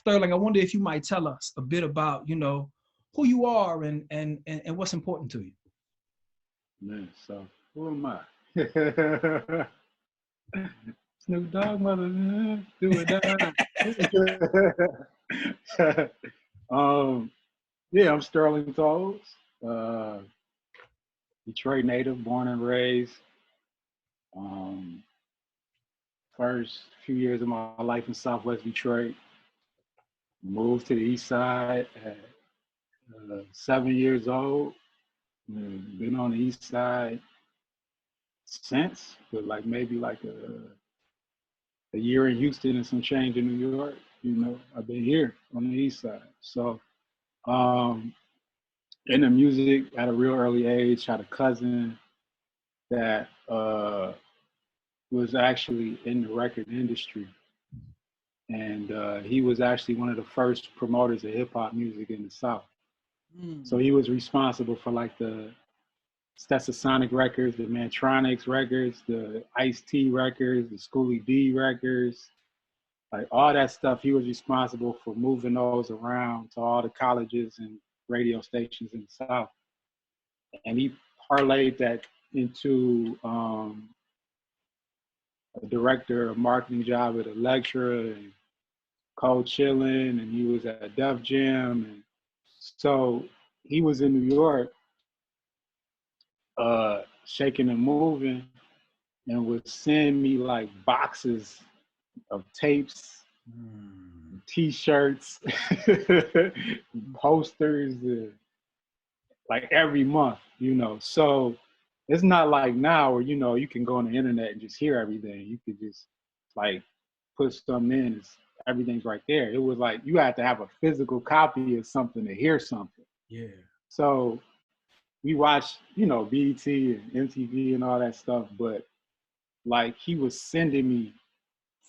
Sterling, I wonder if you might tell us a bit about, who you are and what's important to you. Man, so who am I? Snoop Dogg, mother, do it down. Yeah, I'm Sterling Toles, uh, Detroit native, born and raised. Um, First few years of my life in Southwest Detroit, moved to the East Side at 7 years old. Been on the East Side since, but like maybe like a year in Houston and some change in New York. I've been here on the East Side. So um, into music at a real early age. Had a cousin that was actually in the record industry. And he was actually one of the first promoters of hip hop music in the South. So he was responsible for like the Stetsasonic records, the Mantronics records, the Ice-T records, the Schoolie D records, like all that stuff. He was responsible for moving those around to all the colleges and radio stations in the South. And he parlayed that into a director of marketing job at a lecturer and Cold Chillin', and he was at Def Jam. And so he was in New York, shaking and moving, and would send me like boxes of tapes, T-shirts, posters, like every month, So it's not like now where, you can go on the internet and just hear everything. You could just like put something in, everything's right there. It was like you had to have a physical copy of something to hear something. Yeah. So we watched, BET and MTV and all that stuff, but like he was sending me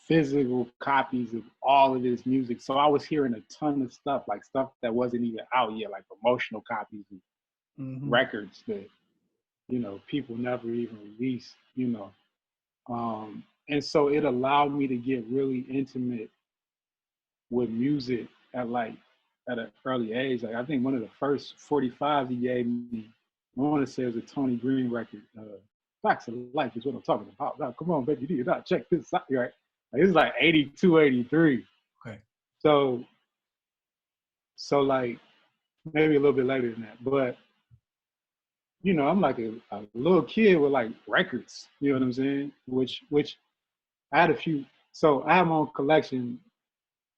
physical copies of all of his music. So I was hearing a ton of stuff, like stuff that wasn't even out yet, like promotional copies of records that, people never even released, And so it allowed me to get really intimate with music at an early age. Like I think one of the first 45s he gave me, I want to say it was a Tony Green record. Facts of Life is what I'm talking about. Now, come on, baby, you not check this out, right? Like, it was like 82, 83. Okay. So like maybe a little bit later than that, but I'm like a little kid with like records. You know what I'm saying? Which I had a few. So I have my own collection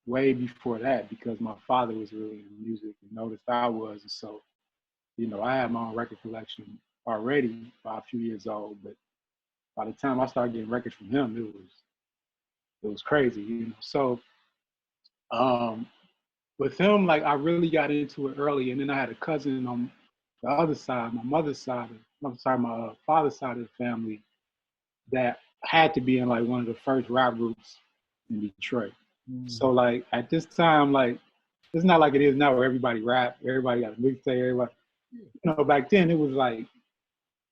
way before that because my father was really into music and noticed I was. And so, I had my own record collection already by a few years old. But by the time I started getting records from him, it was crazy, So with him, like I really got into it early. And then I had a cousin on the other side, my mother's side, my father's side of the family that had to be in like one of the first rap groups in Detroit. So like at this time, like it's not like it is now where everybody rap, everybody got a mixtape, everybody. Back then it was like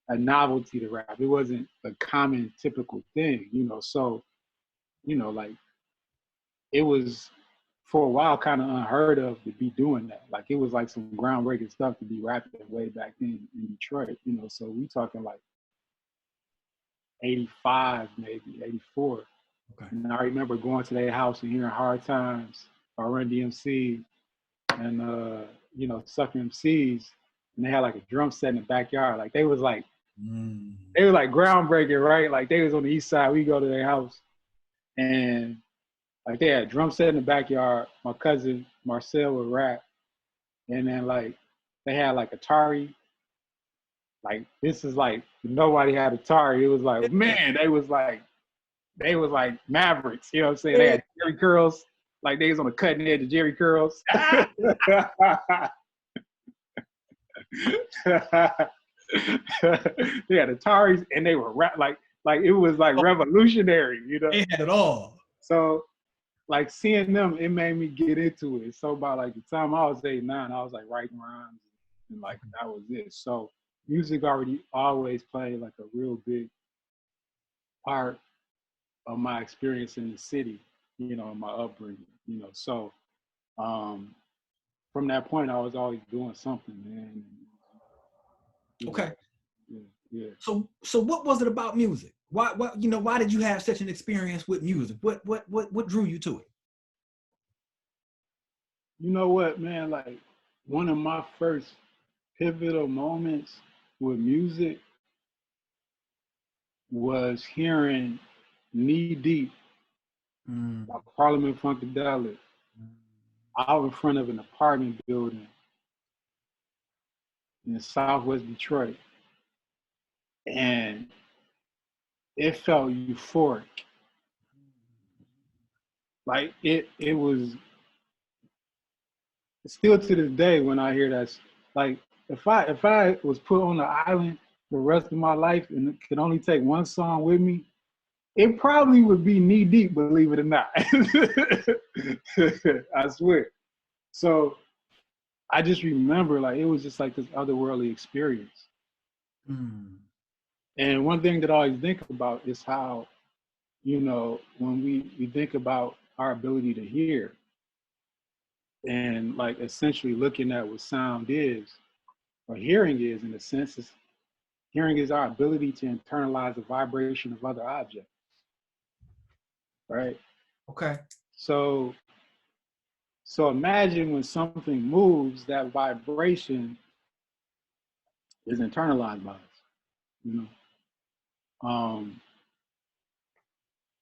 a novelty to rap. It wasn't a common, typical thing, So, like it was for a while kind of unheard of to be doing that. Like it was like some groundbreaking stuff to be rapping way back then in Detroit, So we talking like 85, maybe 84. Okay. And I remember going to their house and hearing Hard Times or Run DMC and, Sucker MCs. And they had like a drum set in the backyard. Like they was like groundbreaking, right? Like they was on the East Side. We go to their house and like they had a drum set in the backyard. My cousin Marcel would rap. And then like they had like Atari. Like this is like nobody had Atari. It was like, man, they was like mavericks, you know what I'm saying? They had Jerry curls, like they was on the cutting edge of Jerry curls. They had Ataris and they were like it was like revolutionary, They had it all. So like seeing them, it made me get into it. So by like the time I was 8, 9, I was like writing rhymes and like that was it. So music already always played like a real big part of my experience in the city, in my upbringing, So From that point, I was always doing something, man. Okay. Yeah, yeah. So what was it about music? Why did you have such an experience with music? What drew you to it? You know what, man? Like, one of my first pivotal moments with music was hearing Knee Deep by Parliament Funkadelic out in front of an apartment building in Southwest Detroit. And it felt euphoric. Like it was still to this day when I hear that, like if I was put on the island the rest of my life and could only take one song with me, it probably would be Knee Deep, believe it or not. I swear. So I just remember, like, it was just like this otherworldly experience. And one thing that I always think about is how, when we think about our ability to hear and like essentially looking at what sound is or hearing is, in a sense, is hearing is our ability to internalize the vibration of other objects, right? Okay. So imagine when something moves, that vibration is internalized by us,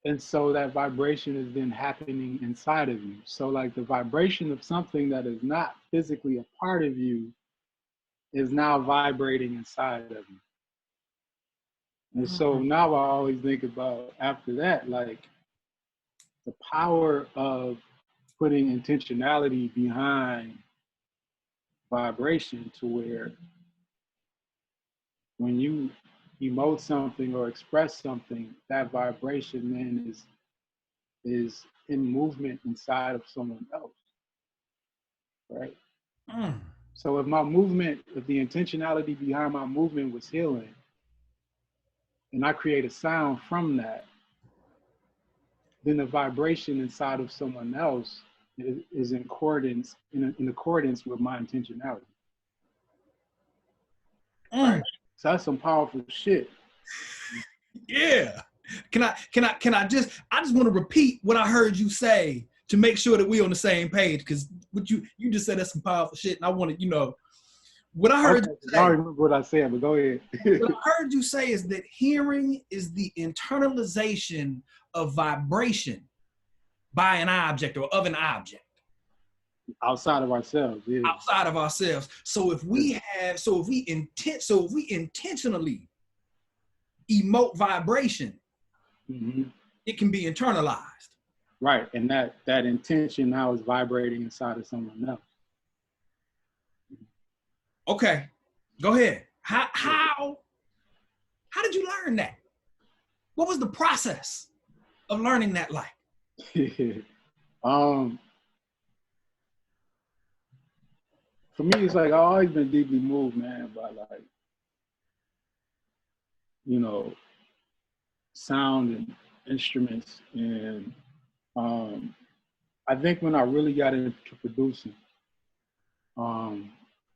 and so that vibration is then happening inside of you. So like the vibration of something that is not physically a part of you is now vibrating inside of you. And so now I always think about, after that, like the power of putting intentionality behind vibration, to where when you emote something or express something, that vibration then is in movement inside of someone else, right? So if the intentionality behind my movement was healing, and I create a sound from that, then the vibration inside of someone else is in accordance with my intentionality. Right. So that's some powerful shit. Yeah. I just want to repeat what I heard you say to make sure that we on the same page, because what you just said, that's some powerful shit, and I want to, what I heard you say. I don't remember what I said, but go ahead. What I heard you say is that hearing is the internalization of vibration by an object or of an object. Outside of ourselves, yeah. Outside of ourselves. So if we intentionally emote vibration, it can be internalized. Right, and that intention now is vibrating inside of someone else. Okay, go ahead. How did you learn that? What was the process of learning that like? For me, it's like I've always been deeply moved, man, by like, sound and instruments. And I think when I really got into producing,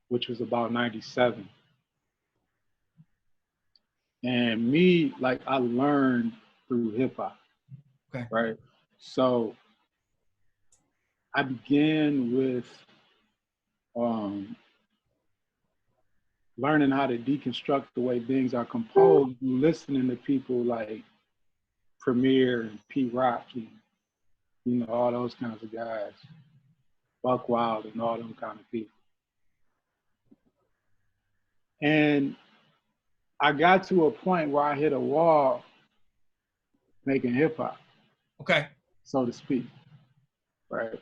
which was about 97, and me, like, I learned through hip hop. Okay. Right. So I began with learning how to deconstruct the way things are composed, listening to people like Premier and P. Rock, and, all those kinds of guys, Buck Wild and all them kind of people. And I got to a point where I hit a wall making hip hop. Okay. So to speak. Right.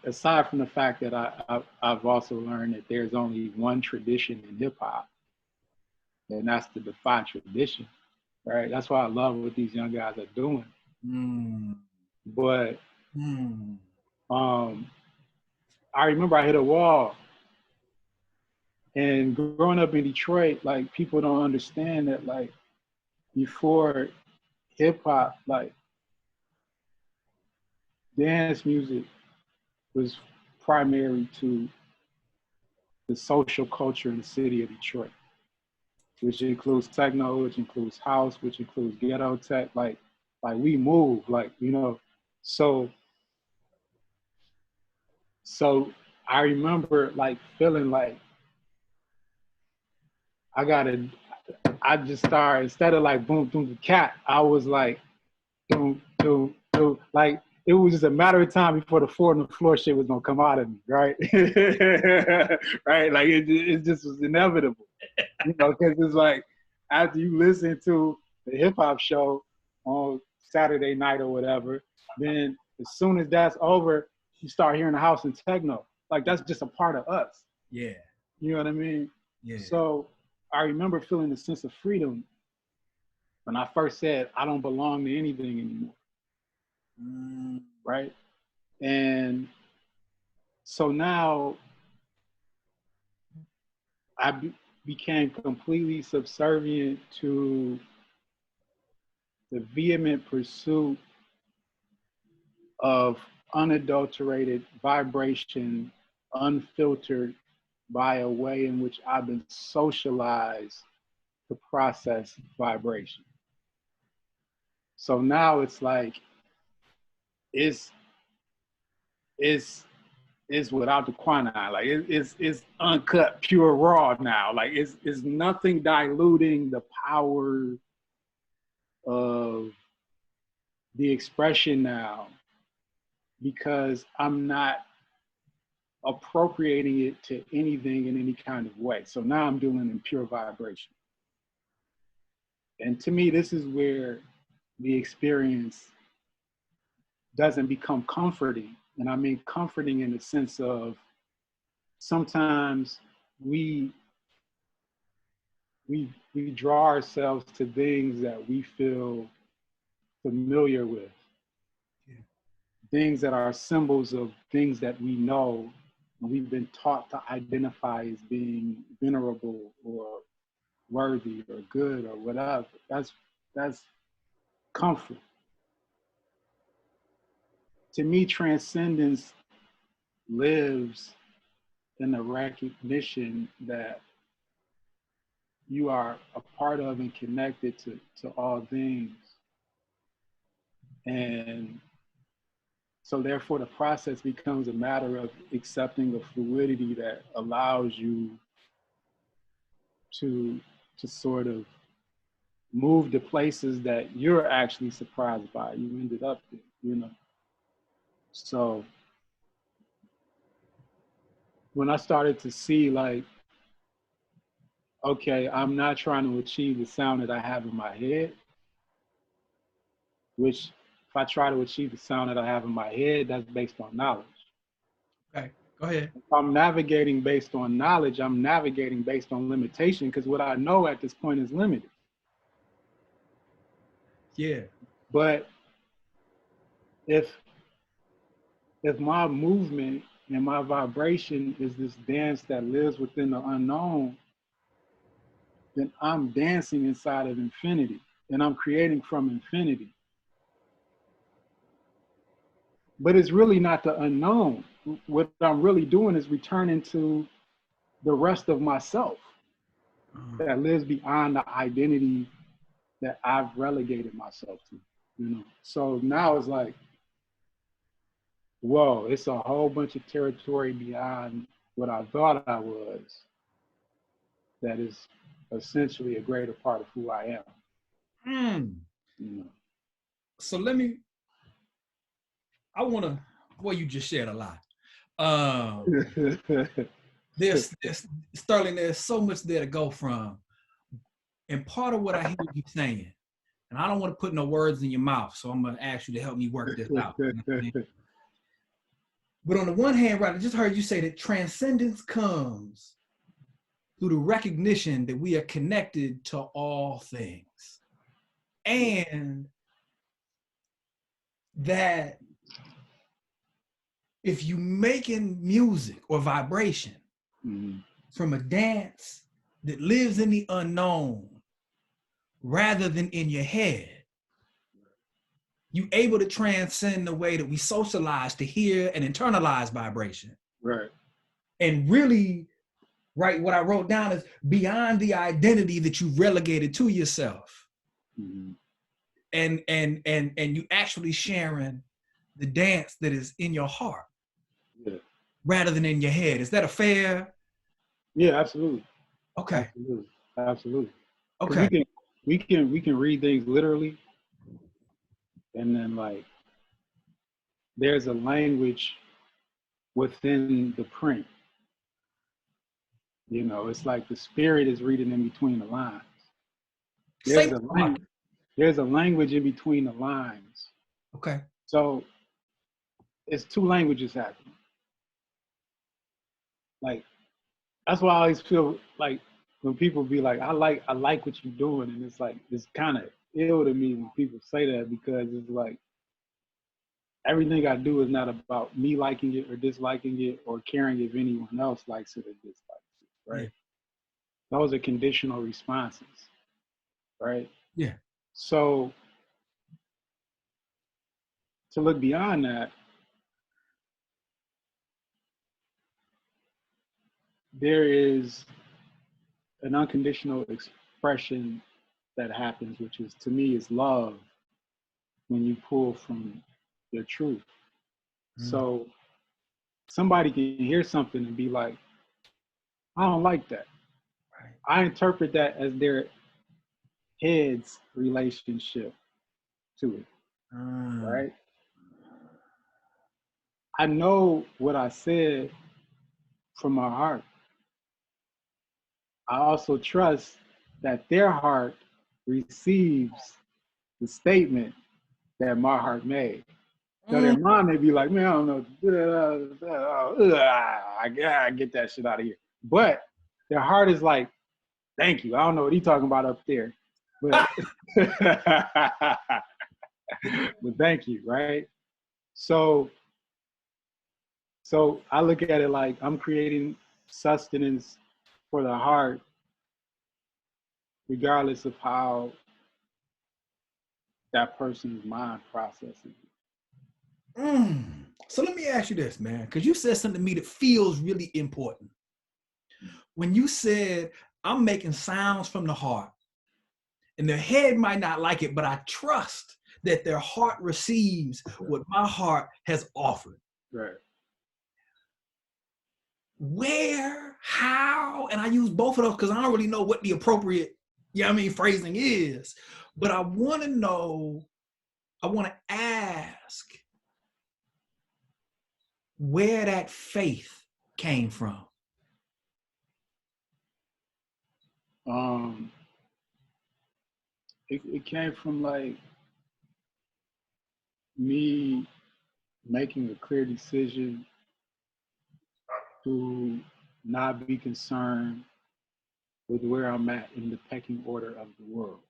Aside from the fact that I've also learned that there's only one tradition in hip hop, and that's the defiant tradition, right? That's why I love what these young guys are doing. But I remember I hit a wall, and growing up in Detroit, like, people don't understand that, like, before hip hop, like, dance music was primary to the social culture in the city of Detroit, which includes techno, which includes house, which includes ghetto tech. Like we move, like, you know. So I remember like feeling like I just started, instead of like boom, boom, cat, I was like, boom, boom, boom. Like, it was just a matter of time before the 4 on the floor shit was gonna come out of me, right? Right? Like, it just was inevitable, you know, because it's like, after you listen to the hip hop show on Saturday night or whatever, then as soon as that's over, you start hearing the house and techno. Like, that's just a part of us. Yeah. You know what I mean? Yeah. So I remember feeling a sense of freedom when I first said, I don't belong to anything anymore. Right? And so now I became completely subservient to the vehement pursuit of unadulterated vibration, unfiltered by a way in which I've been socialized to process vibration. So now it's like, it's without the quinine. Like, it's uncut, pure raw now. Like, it's nothing diluting the power of the expression now, because I'm not appropriating it to anything in any kind of way. So now I'm dealing in pure vibration. And to me, this is where the experience doesn't become comforting. And I mean comforting in the sense of, sometimes we draw ourselves to things that we feel familiar with, things that are symbols of things that we know and we've been taught to identify as being venerable or worthy or good or whatever. That's comfort. To me, transcendence lives in the recognition that you are a part of and connected to all things. And so therefore the process becomes a matter of accepting the fluidity that allows you to sort of move to places that you're actually surprised by. You ended up there, you know. So when I started to see, like, okay, I'm not trying to achieve the sound that I have in my head, which if I try to achieve the sound that I have in my head, that's based on knowledge. Okay, go ahead. If I'm navigating based on knowledge, I'm navigating based on limitation, because what I know at this point is limited. Yeah. But if my movement and my vibration is this dance that lives within the unknown, then I'm dancing inside of infinity and I'm creating from infinity. But it's really not the unknown. What I'm really doing is returning to the rest of myself that lives beyond the identity that I've relegated myself to, you know? So now it's like, whoa, it's a whole bunch of territory beyond what I thought I was that is essentially a greater part of who I am. You know? So well, you just shared a lot. There's Sterling, there's so much there to go from. And part of what I hear you saying, and I don't want to put no words in your mouth, so I'm going to ask you to help me work this out. But on the one hand, right, I just heard you say that transcendence comes through the recognition that we are connected to all things. And that if you making music or vibration from a dance that lives in the unknown rather than in your head, you able to transcend the way that we socialize to hear and internalize vibration. Right. And really, right, what I wrote down is beyond the identity that you relegated to yourself. Mm-hmm. And you actually sharing the dance that is in your heart, yeah, rather than in your head. Is that a fair? Yeah, absolutely. Okay. Absolutely. Because Okay. we can read things literally, and then like there's a language within the print. You know, it's like the spirit is reading in between the lines. Say There's a language in between the lines. Okay. So it's two languages happening. Like that's why I always feel like when people be like, I like what you're doing, and it's like it's kind of ill to me when people say that, because it's like everything I do is not about me liking it or disliking it or caring if anyone else likes it or dislikes it, right? Yeah. Those are conditional responses, right? Yeah. So to look beyond that, there is an unconditional expression that happens, which is, to me, is love when you pull from your truth. So somebody can hear something and be like, I don't like that. Right. I interpret that as their head's relationship to it. Right? I know what I said from my heart. I also trust that their heart receives the statement that my heart made. So their mind may be like, man, I don't know. I get that shit out of here. But their heart is like, thank you. I don't know what he's talking about up there. But, but thank you, right? So I look at it like I'm creating sustenance for the heart, regardless of how that person's mind processes it. So let me ask you this, man, because you said something to me that feels really important. When you said, I'm making sounds from the heart, and their head might not like it, but I trust that their heart receives what my heart has offered. Right. Where, how, and I use both of those because I don't really know what the appropriate, phrasing is. But I want to know, I want to ask where that faith came from. It came from like me making a clear decision to not be concerned with where I'm at in the pecking order of the world.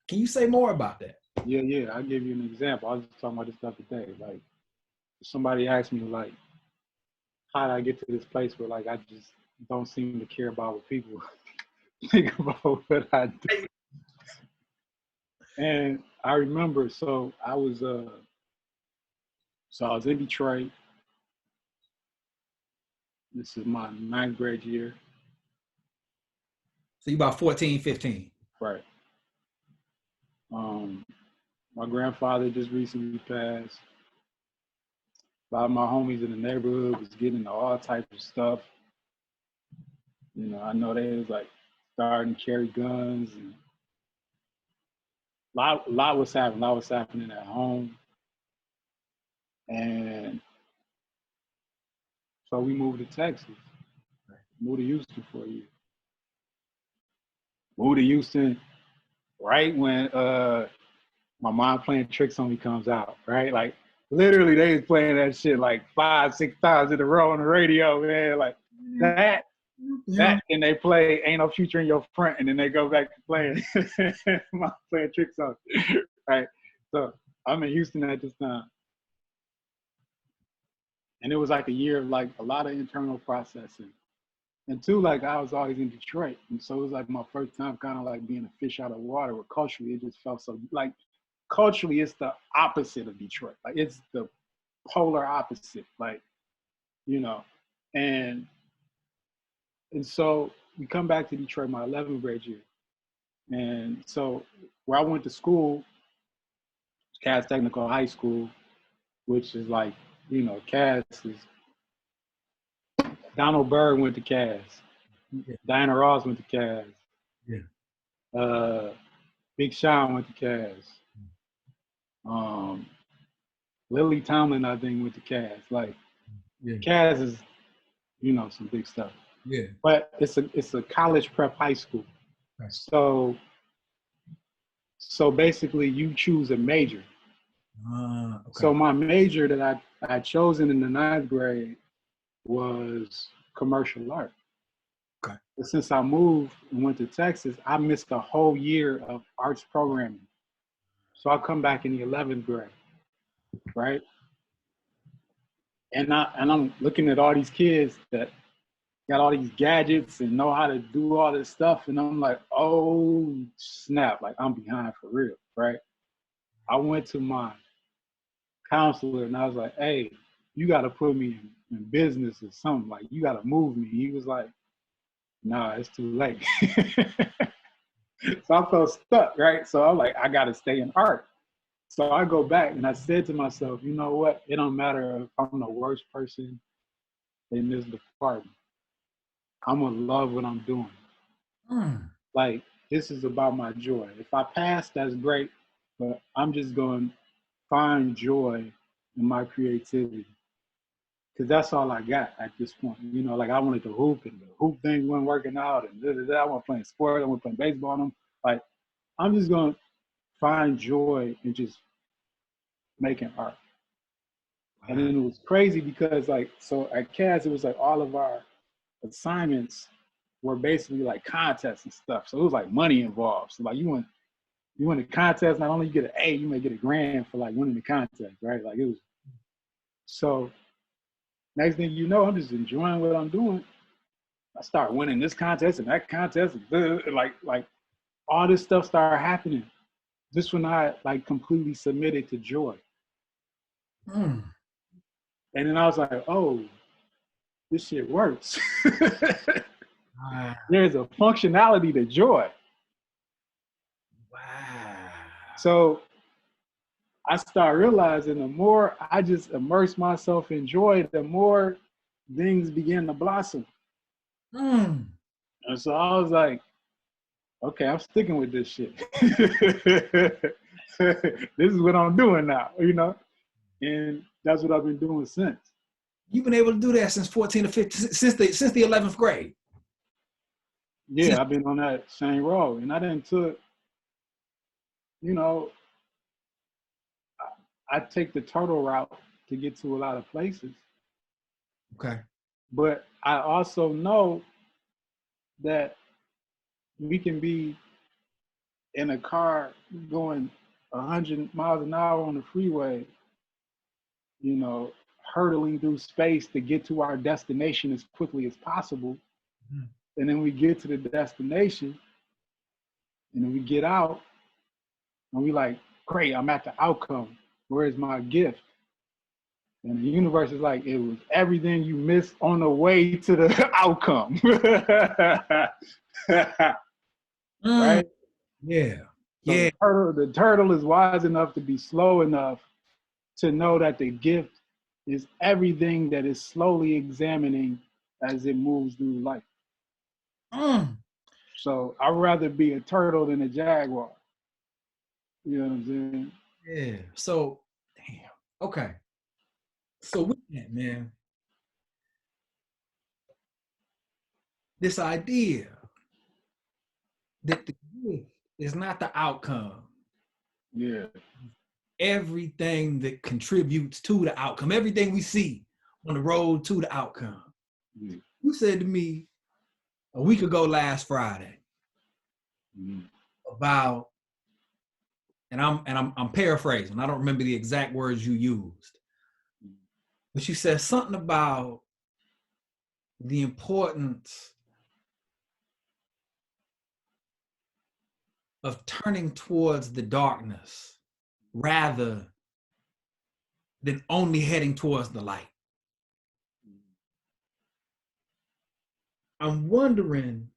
Can you say more about that? Yeah. I'll give you an example. I was just talking about this stuff today. Like, somebody asked me, like, how did I get to this place where, like, I just don't seem to care about what people think about what I do. And I remember, so I was in Detroit. This is my 9th grade year. So you about 14, 15. Right. My grandfather just recently passed. A lot of my homies in the neighborhood was getting into all types of stuff. You know, I know they was like starting to carry guns, and a lot was happening at home. And so we moved to Texas. Moved to Houston for a year. Moved to Houston right when my Mom Playing Tricks on Me comes out, right? Like, literally, they was playing that shit like 5, 6 times in a row on the radio, man. Like that, and they play Ain't No Future in Your Front, and then they go back to playing Mom Playing Tricks on Me, right? So I'm in Houston at this time. And it was like a year of like a lot of internal processing. And two, like I was always in Detroit. And so it was like my first time kind of like being a fish out of water, where culturally it just felt so like culturally it's the opposite of Detroit. Like it's the polar opposite. Like, you know, and so we come back to Detroit my 11th grade year. And so where I went to school, Cass Technical High School, which is like, you know, Cass is, Donald Byrd went to Cass. Yeah. Diana Ross went to Cass. Yeah. Big Sean went to Cass. Lily Tomlin, I think, went to Cass. Like, Yeah. Cass is, you know, some big stuff. Yeah. But it's a college prep high school. Right. So basically you choose a major. Okay. So my major that I had chosen in the 9th grade was commercial art. Okay. But since I moved and went to Texas, I missed a whole year of arts programming. So I come back in the 11th grade, right? And I'm looking at all these kids that got all these gadgets and know how to do all this stuff. And I'm like, oh, snap, like I'm behind for real, right? I went to my counselor and I was like, hey, you got to put me in business or something. Like, you got to move me. He was like, nah, it's too late. So I felt stuck, right? So I'm like, I got to stay in art. So I go back and I said to myself, you know what? It don't matter if I'm the worst person in this department. I'm going to love what I'm doing. Like, this is about my joy. If I pass, that's great. But I'm just going to find joy in my creativity. Because that's all I got at this point. You know, like I wanted to hoop and the hoop thing wasn't working out. And I want playing sports. I want playing baseball. And like, I'm just going to find joy in just making art. And then it was crazy because like, so at CAS, it was like all of our assignments were basically like contests and stuff. So it was like money involved. So like you win the contest, not only you get an A, you may get $1,000 for like winning the contest, right? Like it was, so next thing you know, I'm just enjoying what I'm doing. I start winning this contest and that contest, and like all this stuff started happening just when I like completely submitted to joy. And then I was like, oh, this shit works. There's a functionality to joy. Wow. So I start realizing the more I just immerse myself in joy, the more things begin to blossom. And so I was like, okay, I'm sticking with this shit. This is what I'm doing now, you know? And that's what I've been doing since. You've been able to do that since 14 or 15, since the 11th grade. Yeah, I've been on that same road. And I didn't took, you know, I take the turtle route to get to a lot of places. Okay. But I also know that we can be in a car going 100 miles an hour on the freeway, you know, hurtling through space to get to our destination as quickly as possible. And then we get to the destination and then we get out and we like, great, I'm at the outcome. Where's my gift? And the universe is like, it was everything you missed on the way to the outcome. Right? Yeah. So Yeah. the turtle is wise enough to be slow enough to know that the gift is everything that is slowly examining as it moves through life. So I'd rather be a turtle than a jaguar. You know what I'm saying? Yeah. So, damn. Okay. So with that, man, this idea that the gift is not the outcome. Yeah. Everything that contributes to the outcome, everything we see on the road to the outcome. Yeah. You said to me a week ago last Friday about, and I'm paraphrasing, I don't remember the exact words you used, but you said something about the importance of turning towards the darkness rather than only heading towards the light. I'm wondering,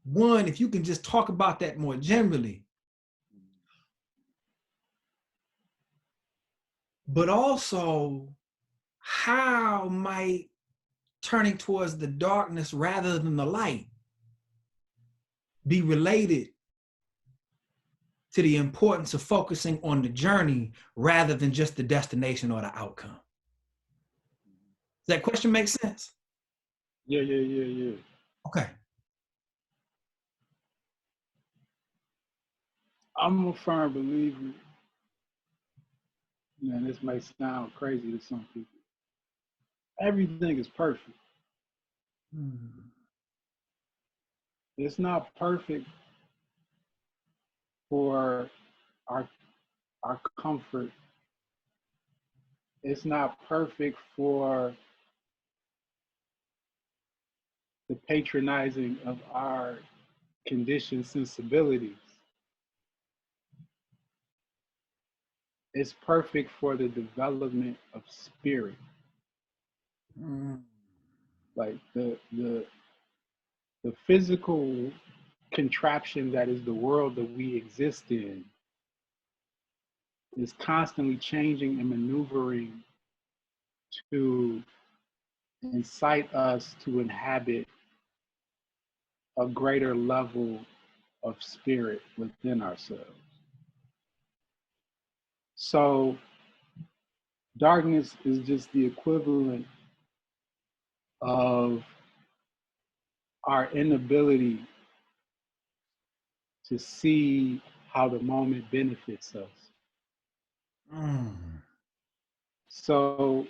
one, if you can just talk about that more generally, but also how might turning towards the darkness rather than the light be related to the importance of focusing on the journey rather than just the destination or the outcome? Does that question make sense? Yeah. Okay. I'm a firm believer, and this may sound crazy to some people. Everything is perfect. It's not perfect for our comfort. It's not perfect for the patronizing of our conditioned sensibilities. It's perfect for the development of spirit. Like the physical contraption that is the world that we exist in is constantly changing and maneuvering to incite us to inhabit a greater level of spirit within ourselves. So darkness is just the equivalent of our inability to see how the moment benefits us. So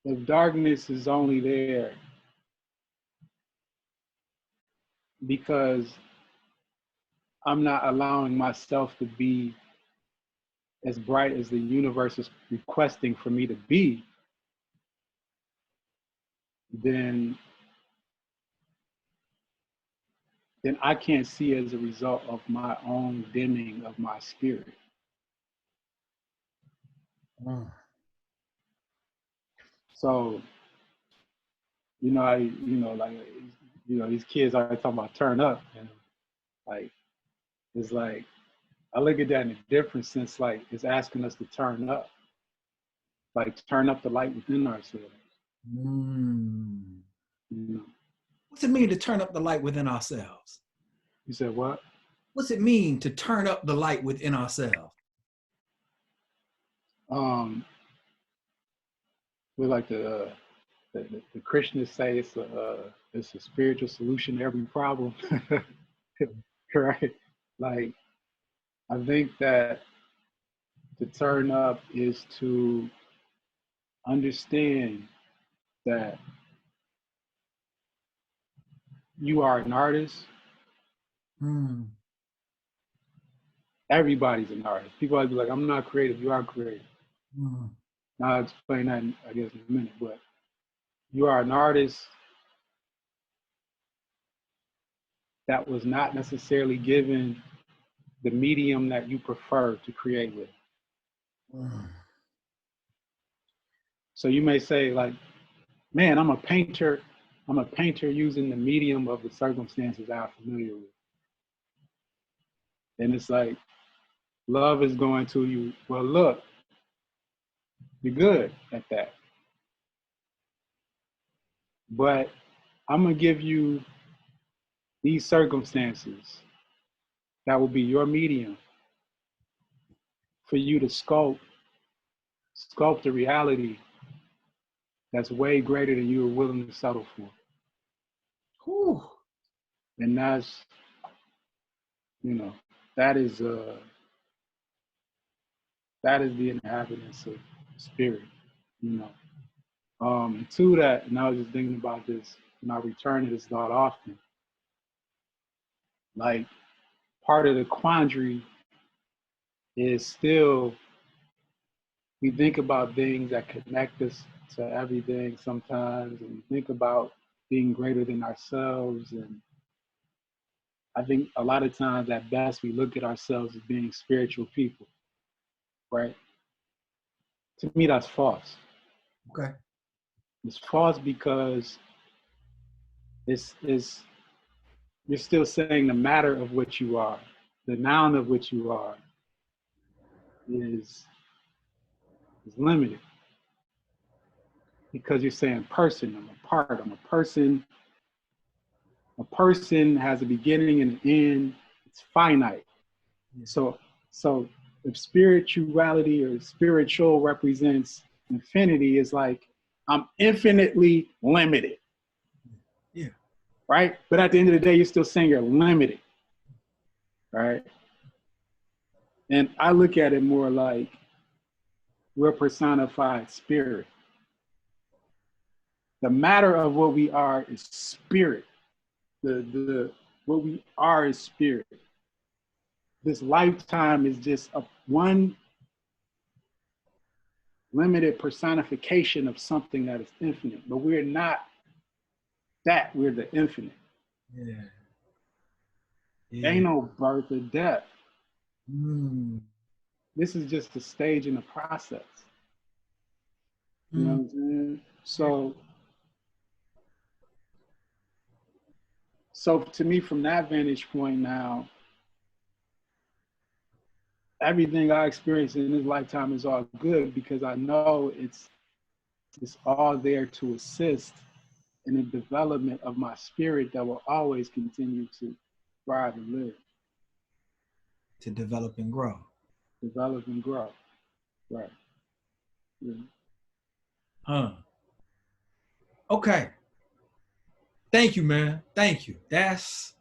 if darkness is only there because I'm not allowing myself to be as bright as the universe is requesting for me to be, then I can't see as a result of my own dimming of my spirit. So, these kids are talking about turn up, and like, it's like, I look at that in a different sense, like it's asking us to turn up, like turn up the light within ourselves. What's it mean to turn up the light within ourselves? You said what? What's it mean to turn up the light within ourselves? We like the Christians say it's a spiritual solution to every problem, right? Like, I think that to turn up is to understand that you are an artist. Everybody's an artist. People always be like, I'm not creative. You are creative. Now I'll explain that, I guess, in a minute. But you are an artist that was not necessarily given the medium that you prefer to create with. So you may say, like, man, I'm a painter using the medium of the circumstances I'm familiar with. And it's like, love is going to you, well, look, you're good at that. But I'm going to give you these circumstances that will be your medium for you to sculpt the reality that's way greater than you were willing to settle for. Whew. And that's, that is the inhabitants of spirit, And to that, and I was just thinking about this, and I return to this thought often. Like, part of the quandary is still, we think about things that connect us to everything sometimes, and we think about being greater than ourselves. And I think a lot of times at best we look at ourselves as being spiritual people, right? To me, that's false. Okay. It's false because it's you're still saying the matter of what you are, the noun of what you are is limited. Because you're saying person, I'm a part, I'm a person. A person has a beginning and an end. It's finite. So if spirituality or spiritual represents infinity, is like I'm infinitely limited. Yeah. Right? But at the end of the day, you're still saying you're limited. Right? And I look at it more like we're personified spirit. The matter of what we are is spirit. The what we are is spirit. This lifetime is just one limited personification of something that is infinite. But we're not that, we're the infinite. Yeah. Ain't no birth or death. Mm. This is just a stage in the process. You know what I'm saying? So to me, from that vantage point now, everything I experience in this lifetime is all good because I know it's all there to assist in the development of my spirit that will always continue to thrive and live. To develop and grow. Develop and grow. Right. Yeah. Huh. Okay. Thank you, man. Thank you. That's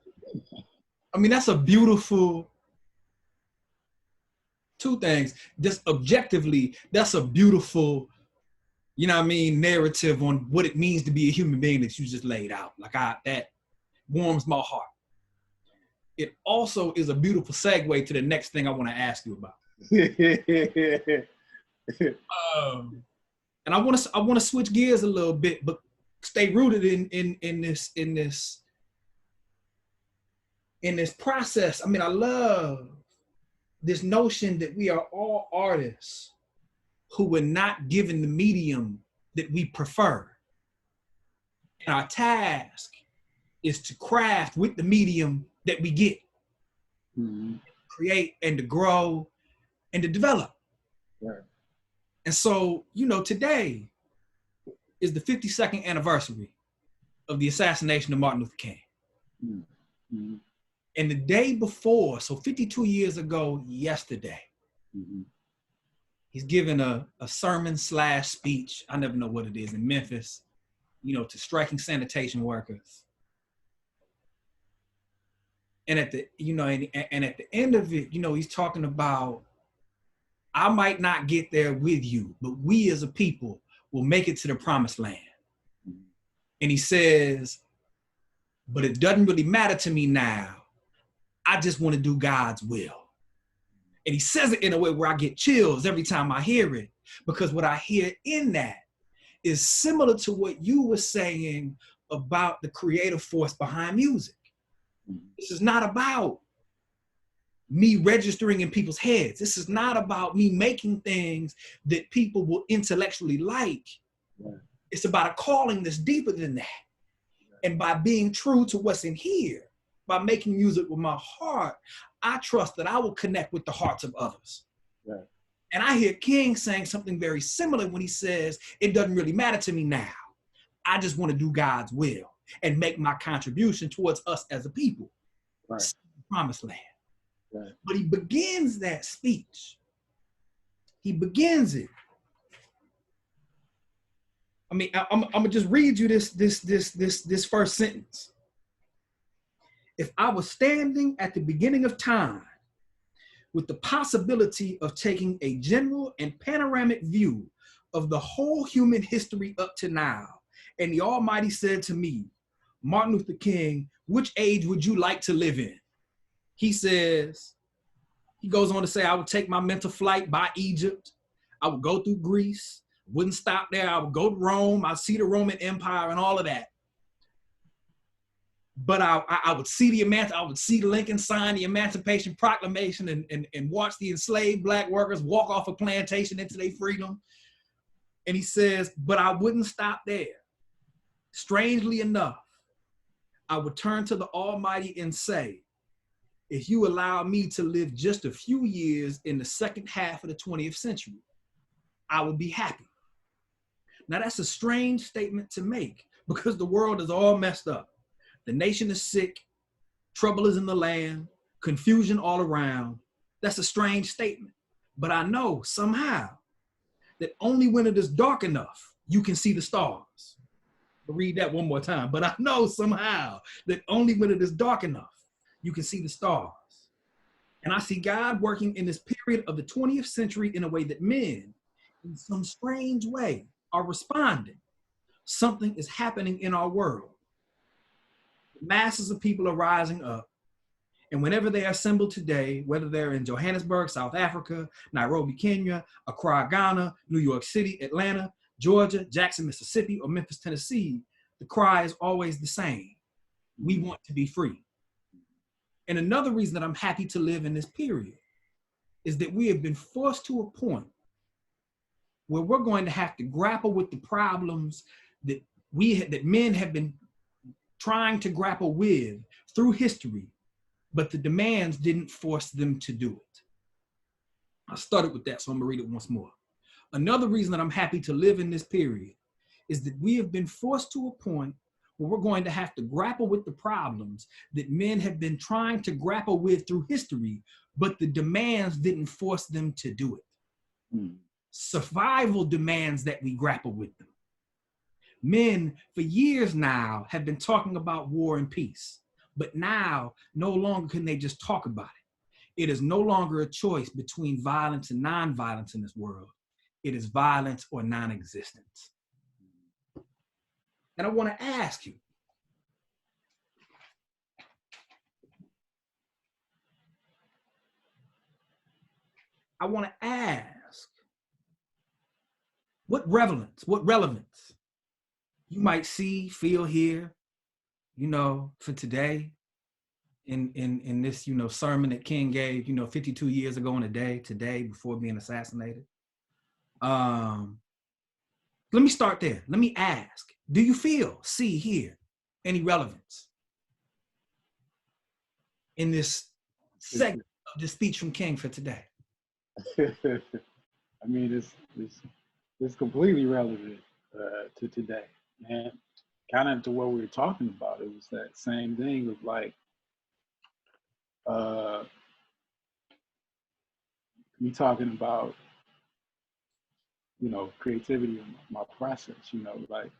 a beautiful, two things. Just objectively, that's a beautiful, narrative on what it means to be a human being that you just laid out. That warms my heart. It also is a beautiful segue to the next thing I want to ask you about. And I want to switch gears a little bit, but stay rooted in this process. I love this notion that we are all artists who were not given the medium that we prefer. And our task is to craft with the medium that we get, create and to grow and to develop. Right. And so, today is the 52nd anniversary of the assassination of Martin Luther King. Mm-hmm. And the day before, so 52 years ago yesterday, he's given a sermon / speech, I never know what it is, in Memphis, to striking sanitation workers. And at the, and at the end of it, he's talking about, I might not get there with you, but we as a people will make it to the promised land. And he says, but it doesn't really matter to me now. I just want to do God's will. And he says it in a way where I get chills every time I hear it, because what I hear in that is similar to what you were saying about the creative force behind music. This is not about me registering in people's heads. This is not about me making things that people will intellectually like. Right. It's about a calling that's deeper than that. And by being true to what's in here, by making music with my heart, I trust that I will connect with the hearts of others. Right. And I hear King saying something very similar when he says, it doesn't really matter to me now. I just want to do God's will and make my contribution towards us as a people. Right. Promised land. Right. But he begins that speech. He begins it. I'm gonna just read you this first sentence. If I was standing at the beginning of time with the possibility of taking a general and panoramic view of the whole human history up to now, and the Almighty said to me, Martin Luther King, which age would you like to live in? He goes on to say, I would take my mental flight by Egypt. I would go through Greece, wouldn't stop there. I would go to Rome. I'd see the Roman Empire and all of that. but I would see I would see Lincoln sign the Emancipation Proclamation and watch the enslaved black workers walk off a plantation into their freedom. And he says, but I wouldn't stop there. Strangely enough, I would turn to the Almighty and say, if you allow me to live just a few years in the second half of the 20th century, I would be happy. Now that's a strange statement to make because the world is all messed up. The nation is sick, trouble is in the land, confusion all around. That's a strange statement. But I know somehow that only when it is dark enough, you can see the stars. I'll read that one more time. But I know somehow that only when it is dark enough, you can see the stars. And I see God working in this period of the 20th century in a way that men, in some strange way, are responding. Something is happening in our world. Masses of people are rising up. And whenever they are assembled today, whether they're in Johannesburg, South Africa, Nairobi, Kenya, Accra, Ghana, New York City, Atlanta, Georgia, Jackson, Mississippi, or Memphis, Tennessee, the cry is always the same. We want to be free. And another reason that I'm happy to live in this period is that we have been forced to a point where we're going to have to grapple with the problems that that men have been trying to grapple with through history, but the demands didn't force them to do it. I started with that, so I'm gonna read it once more. Another reason that I'm happy to live in this period is that we have been forced to a point where we're going to have to grapple with the problems that men have been trying to grapple with through history, but the demands didn't force them to do it. Survival demands that we grapple with them. Men for years now have been talking about war and peace, but now no longer can they just talk about it. It is no longer a choice between violence and non-violence in this world. It is violence or non-existence. And I want to ask you, what relevance you might see, feel, hear, for today in this, sermon that King gave, 52 years ago in a day, today, before being assassinated. Let me start there. Let me ask, do you feel, see, hear any relevance in this segment of the speech from King for today? I mean, it's completely relevant to today, and kind of to what we were talking about. It was that same thing of like, me talking about, creativity in my process, like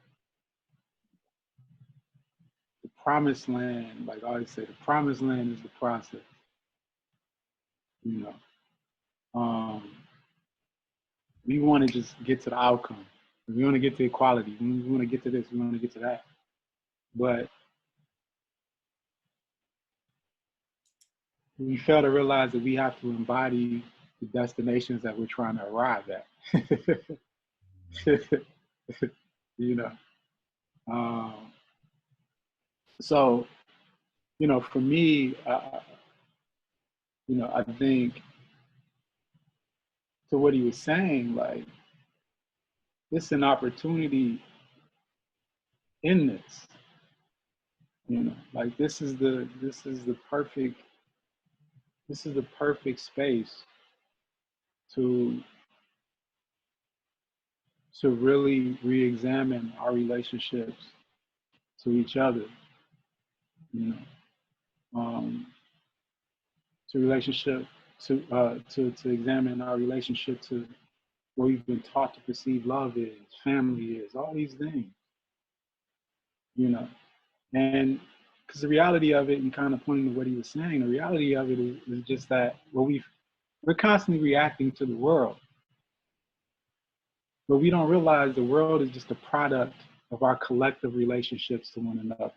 the promised land, like I always say, the promised land is the process, we want to just get to the outcome. We want to get to equality. We want to get to this. We want to get to that. But we fail to realize that we have to embody the destinations that we're trying to arrive at. So, for me, I think to what he was saying, like, this is an opportunity in this, like this is the perfect space to really re-examine our relationships to each other, to examine our relationship to what we've been taught to perceive love is, family is, all these things, and because the reality of it, and kind of pointing to what he was saying, the reality of it is just that we're constantly reacting to the world, but we don't realize the world is just a product of our collective relationships to one another.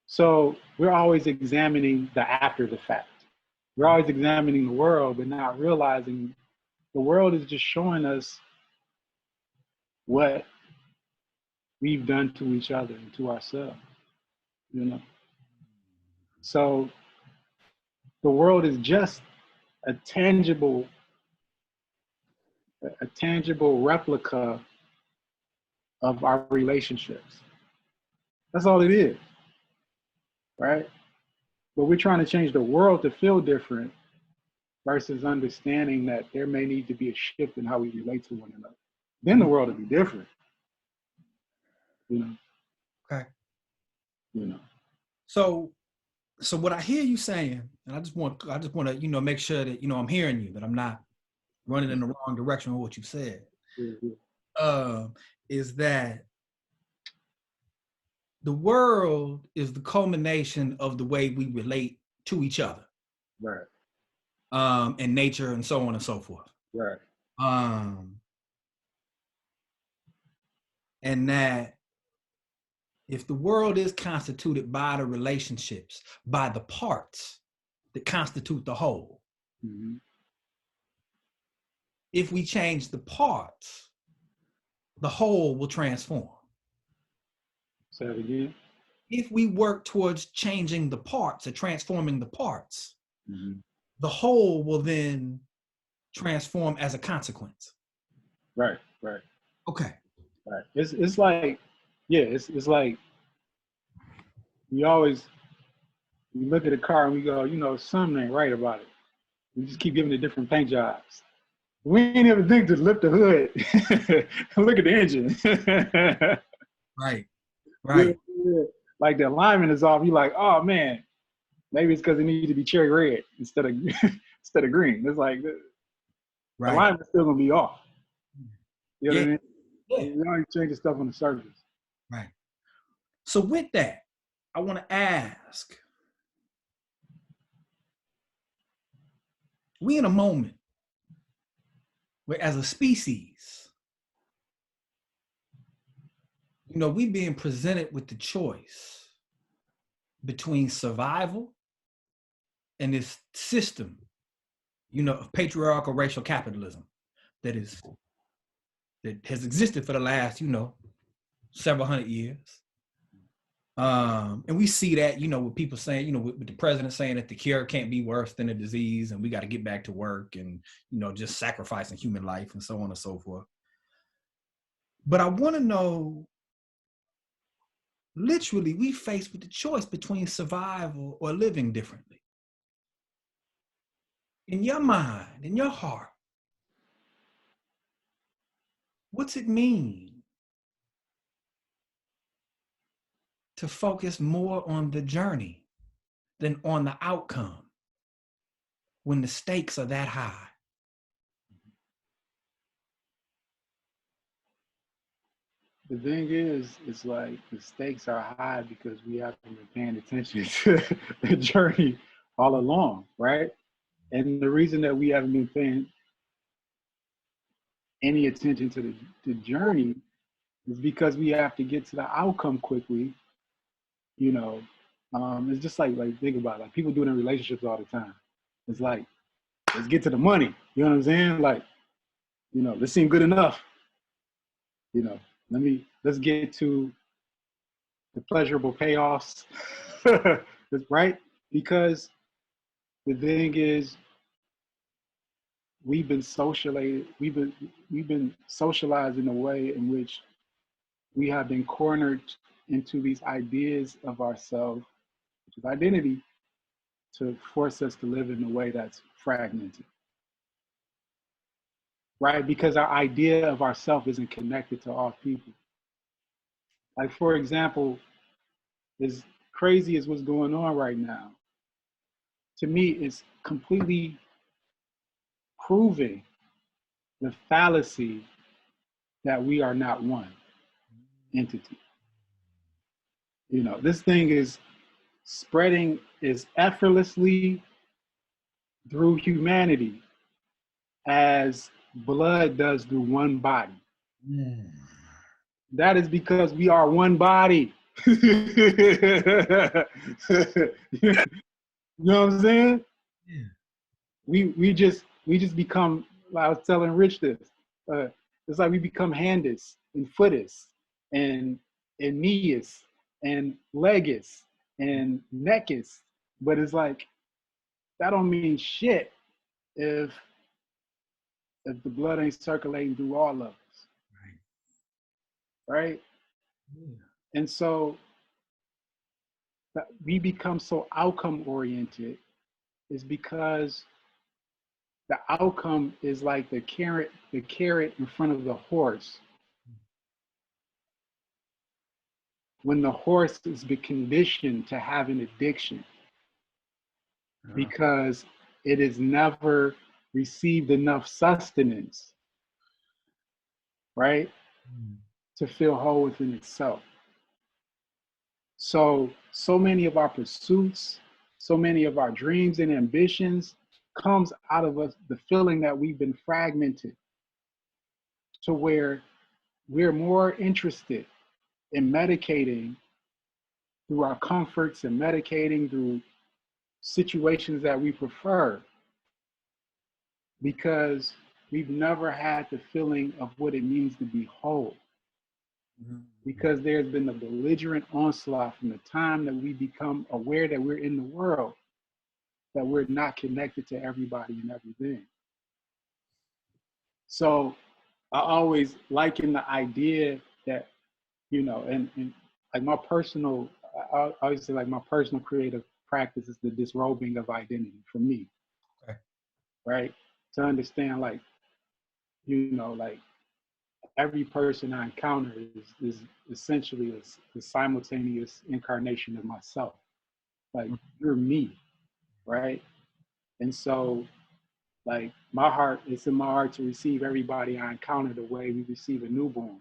So we're always examining the after the fact. We're always examining the world, but not realizing the world is just showing us what we've done to each other and to ourselves, you know. So the world is just a tangible replica of our relationships. That's all it is, right? But we're trying to change the world to feel different versus understanding that there may need to be a shift in how we relate to one another. Then the world will be different, you know. Okay. You know. So what I hear you saying, and I just want to, you know, make sure that, you know, I'm hearing you, that I'm not running in the wrong direction with what you said. Is that the world is the culmination of the way we relate to each other. Right. And nature and so on and so forth. Right. And that if the world is constituted by the relationships, by the parts that constitute the whole, mm-hmm. if we change the parts, the whole will transform. Say that again. If we work towards changing the parts or transforming the parts, mm-hmm. the whole will then transform as a consequence. Right, right. Okay. Right. It's like, yeah, it's like we look at a car and we go, you know, something ain't right about it. We just keep giving it different paint jobs. We ain't ever think to lift the hood and look at the engine. Right. Right. Yeah. Like the alignment is off. You're like, oh man, maybe it's because it needs to be cherry red instead of green. It's like the alignment's still gonna be off. You know what I mean? Yeah. You only change the stuff on the surface. Right. So with that, I want to ask, we in a moment where as a species, you know, we being presented with the choice between survival and this system, you know, of patriarchal racial capitalism that has existed for the last, you know, several hundred years. And we see that, you know, with people saying, you know, with the president saying that the cure can't be worse than the disease and we got to get back to work and, you know, just sacrificing human life and so on and so forth. But I want to know, literally, we faced with the choice between survival or living differently. In your mind, in your heart, what's it mean to focus more on the journey than on the outcome when the stakes are that high? The thing is, it's like the stakes are high because we haven't been paying attention to the journey all along, right? And the reason that we haven't been paying any attention to the journey is because we have to get to the outcome quickly. You know, it's just like think about it. Like people do it in relationships all the time. It's like, let's get to the money. You know what I'm saying? Like, you know, this seemed good enough. You know, let's get to the pleasurable payoffs, right? Because the thing is, we've been socialized in a way in which we have been cornered into these ideas of ourselves, which is identity, to force us to live in a way that's fragmented, right? Because our idea of ourself isn't connected to all people. Like, for example, as crazy as what's going on right now, to me, it's completely proving the fallacy that we are not one entity. You know, this thing is spreading as effortlessly through humanity as blood does through one body. Mm. That is because we are one body. You know what I'm saying? Yeah. We just become, I was telling Rich this, it's like we become handis and footis and and kneeus and legus and neckus. But it's like, that don't mean shit if the blood ain't circulating through all of us. Right? Yeah. And so that we become so outcome oriented is because the outcome is like the carrot in front of the horse. When the horse has been conditioned to have an addiction because it has never received enough sustenance, right, to feel whole within itself. So many of our pursuits, so many of our dreams and ambitions comes out of us, the feeling that we've been fragmented to where we're more interested in medicating through our comforts and medicating through situations that we prefer because we've never had the feeling of what it means to be whole. Because there's been a belligerent onslaught from the time that we become aware that we're in the world, that we're not connected to everybody and everything. So I always liken the idea that, you know, and like my personal, I always say like my personal creative practice is the disrobing of identity for me, right? To understand like, you know, like every person I encounter is essentially a simultaneous incarnation of myself. Like you're me, right? And so like my heart, it's in my heart to receive everybody I encounter the way we receive a newborn.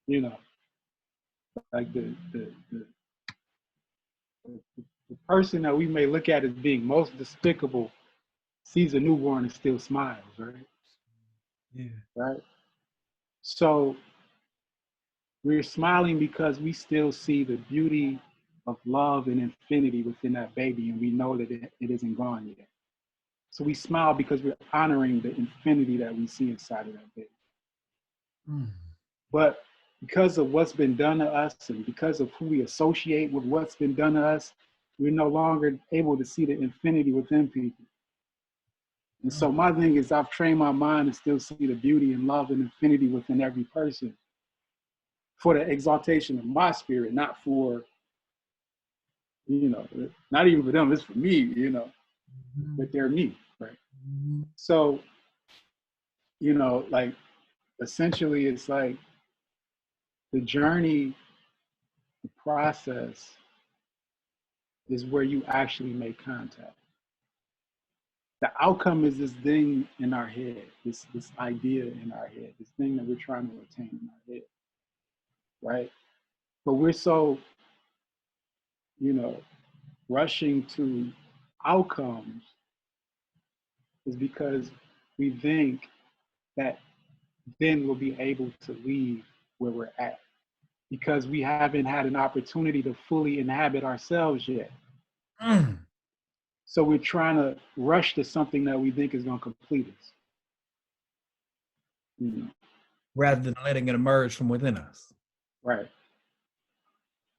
You know, like the person that we may look at as being most despicable sees a newborn and still smiles, right? Yeah. Right. So we're smiling because we still see the beauty of love and infinity within that baby, and we know that it isn't gone yet. So we smile because we're honoring the infinity that we see inside of that baby. But because of what's been done to us and because of who we associate with what's been done to us, we're no longer able to see the infinity within people. And so my thing is I've trained my mind to still see the beauty and love and infinity within every person for the exaltation of my spirit, not for, you know, not even for them, it's for me, you know, but they're me, right? So, you know, like essentially it's like the journey, the process is where you actually make contact. The outcome is this thing in our head, this idea in our head, this thing that we're trying to attain in our head, right? But we're so, you know, rushing to outcomes is because we think that then we'll be able to leave where we're at because we haven't had an opportunity to fully inhabit ourselves yet. So we're trying to rush to something that we think is going to complete us. You know? Rather than letting it emerge from within us. Right.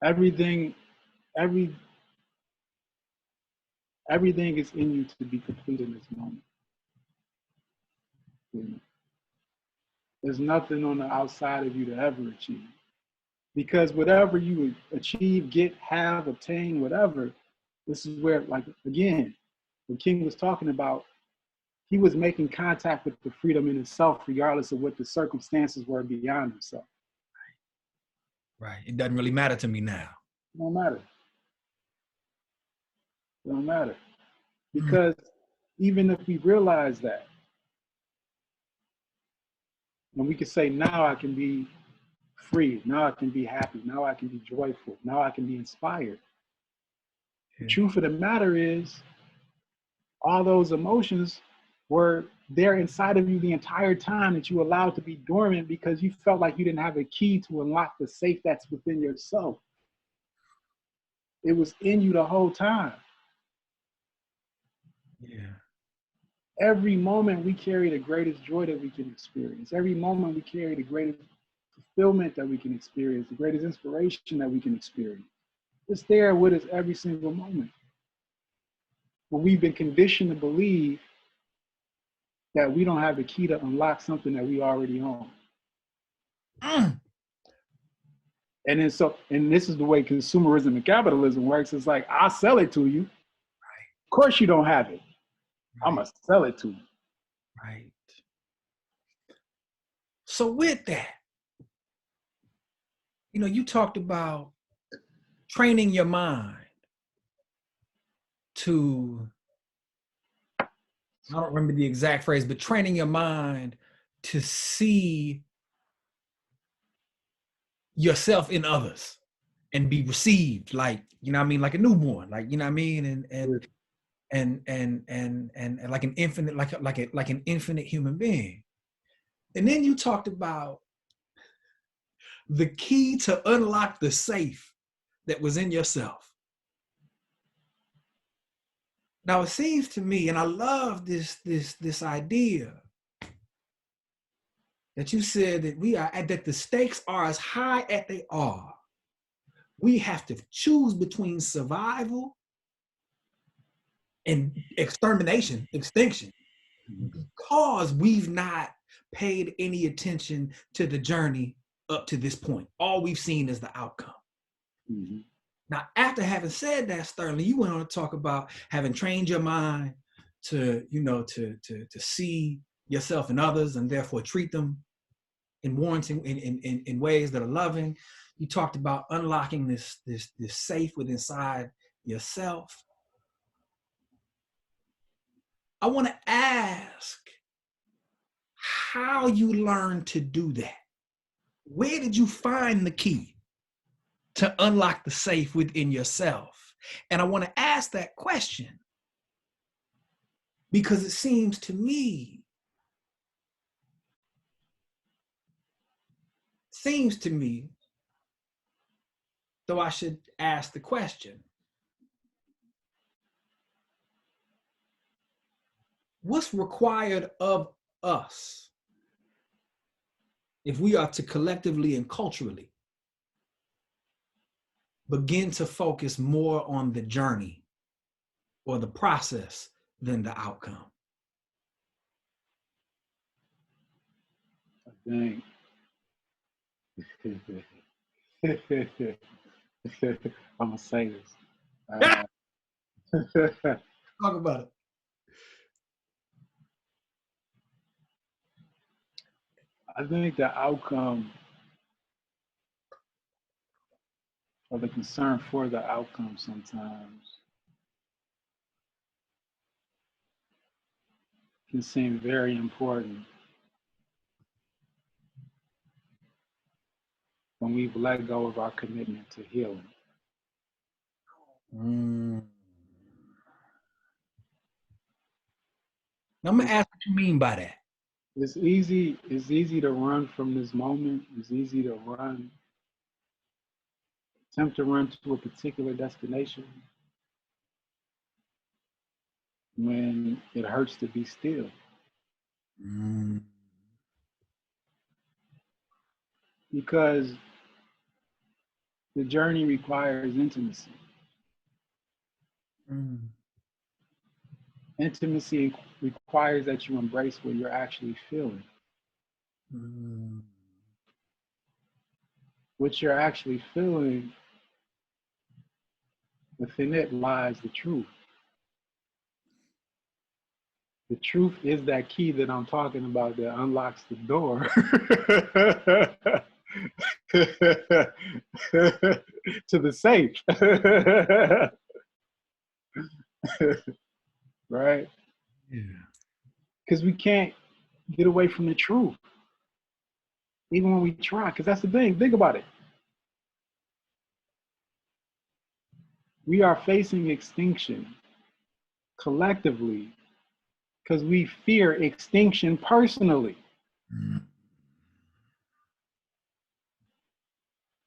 Everything is in you to be complete in this moment. You know? There's nothing on the outside of you to ever achieve. Because whatever you achieve, get, have, obtain, whatever, this is where, like, again, when King was talking about, he was making contact with the freedom in himself, regardless of what the circumstances were beyond himself. Right. It doesn't really matter to me now. It don't matter. It don't matter. Because even if we realize that, and we can say, now I can be free, now I can be happy, now I can be joyful, now I can be inspired. The truth of the matter is, all those emotions were there inside of you the entire time that you allowed to be dormant because you felt like you didn't have a key to unlock the safe that's within yourself. It was in you the whole time. Yeah. Every moment we carry the greatest joy that we can experience. Every moment we carry the greatest fulfillment that we can experience, the greatest inspiration that we can experience. It's there with us every single moment. But we've been conditioned to believe that we don't have the key to unlock something that we already own. And then and this is the way consumerism and capitalism works. It's like, I'll sell it to you. Right. Of course you don't have it. Right. I'm gonna sell it to you. Right. So with that, you talked about training your mind to, I don't remember the exact phrase, but training your mind to see yourself in others and be received like, like a newborn, like, and like an infinite, like an infinite human being. And then you talked about the key to unlock the safe that was in yourself. Now it seems to me, and I love this idea that you said that the stakes are as high as they are. We have to choose between survival and extinction, because we've not paid any attention to the journey up to this point. All we've seen is the outcome. Mm-hmm. Now, after having said that, Sterling, you went on to talk about having trained your mind to see yourself and others, and therefore treat them in ways that are loving. You talked about unlocking this safe within inside yourself. I want to ask how you learned to do that. Where did you find the key to unlock the safe within yourself? And I want to ask that question because it seems to me though I should ask the question, what's required of us if we are to collectively and culturally begin to focus more on the journey or the process than the outcome? I think I'm gonna say this. Talk about it. I think the outcome, or the concern for the outcome, sometimes can seem very important when we've let go of our commitment to healing. Now, I'm gonna ask what you mean by that. It's easy to run from this moment. It's easy to attempt to run to a particular destination when it hurts to be still. Because the journey requires intimacy. Intimacy requires that you embrace what you're actually feeling. What you're actually feeling, within it lies the truth. The truth is that key that I'm talking about that unlocks the door to the safe. Right? Yeah. Because we can't get away from the truth, even when we try. Because that's the thing. Think about it. We are facing extinction collectively because we fear extinction personally.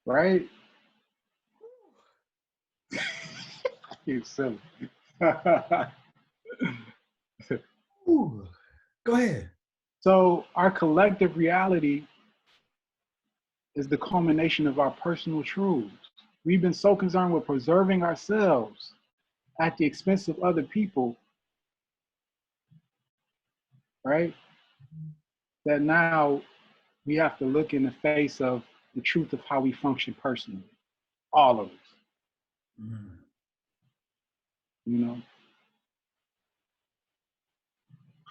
Right? You silly. Ooh, go ahead. So our collective reality is the culmination of our personal truths. We've been so concerned with preserving ourselves at the expense of other people, right? That now we have to look in the face of the truth of how we function personally. All of us. Mm. You know?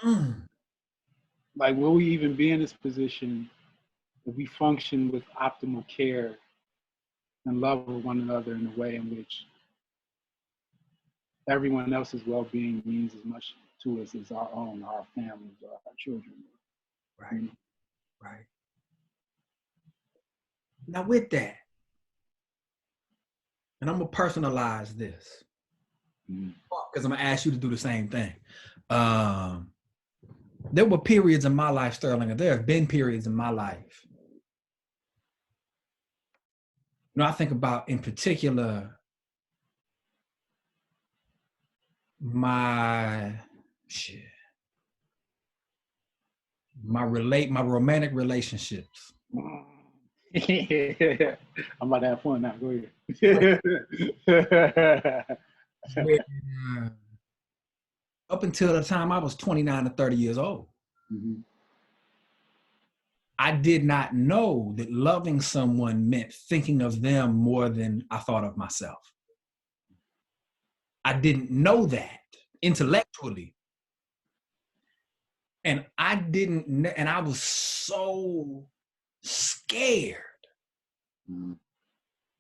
Mm. Like, will we even be in this position if we function with optimal care and love of one another in a way in which everyone else's well-being means as much to us as our own, our families, or our children? Right, right. Now with that, and I'm gonna personalize this because I'm gonna ask you to do the same thing. There were periods in my life, Sterling, and there have been periods in my life. You know, I think about in particular my romantic relationships. I'm about to have fun now. Go ahead. Where, up until the time I was 29 to 30 years old, Mm-hmm. I did not know that loving someone meant thinking of them more than I thought of myself. I didn't know that intellectually. And I was so scared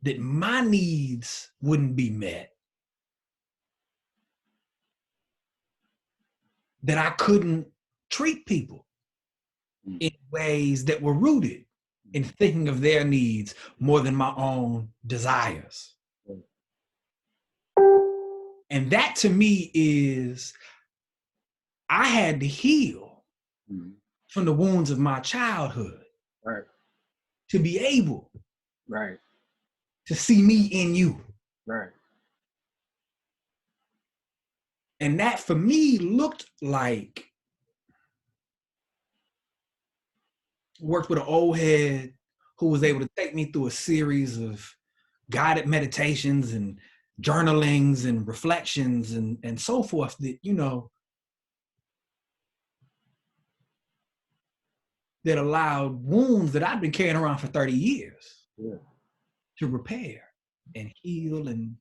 that my needs wouldn't be met, that I couldn't treat people in ways that were rooted in thinking of their needs more than my own desires. And that to me is, I had to heal from the wounds of my childhood, Right. to be able Right. to see me in you. Right. And that for me looked like worked with an old head who was able to take me through a series of guided meditations and journalings and reflections and so forth that, you know, that allowed wounds that I've been carrying around for 30 years to repair and heal and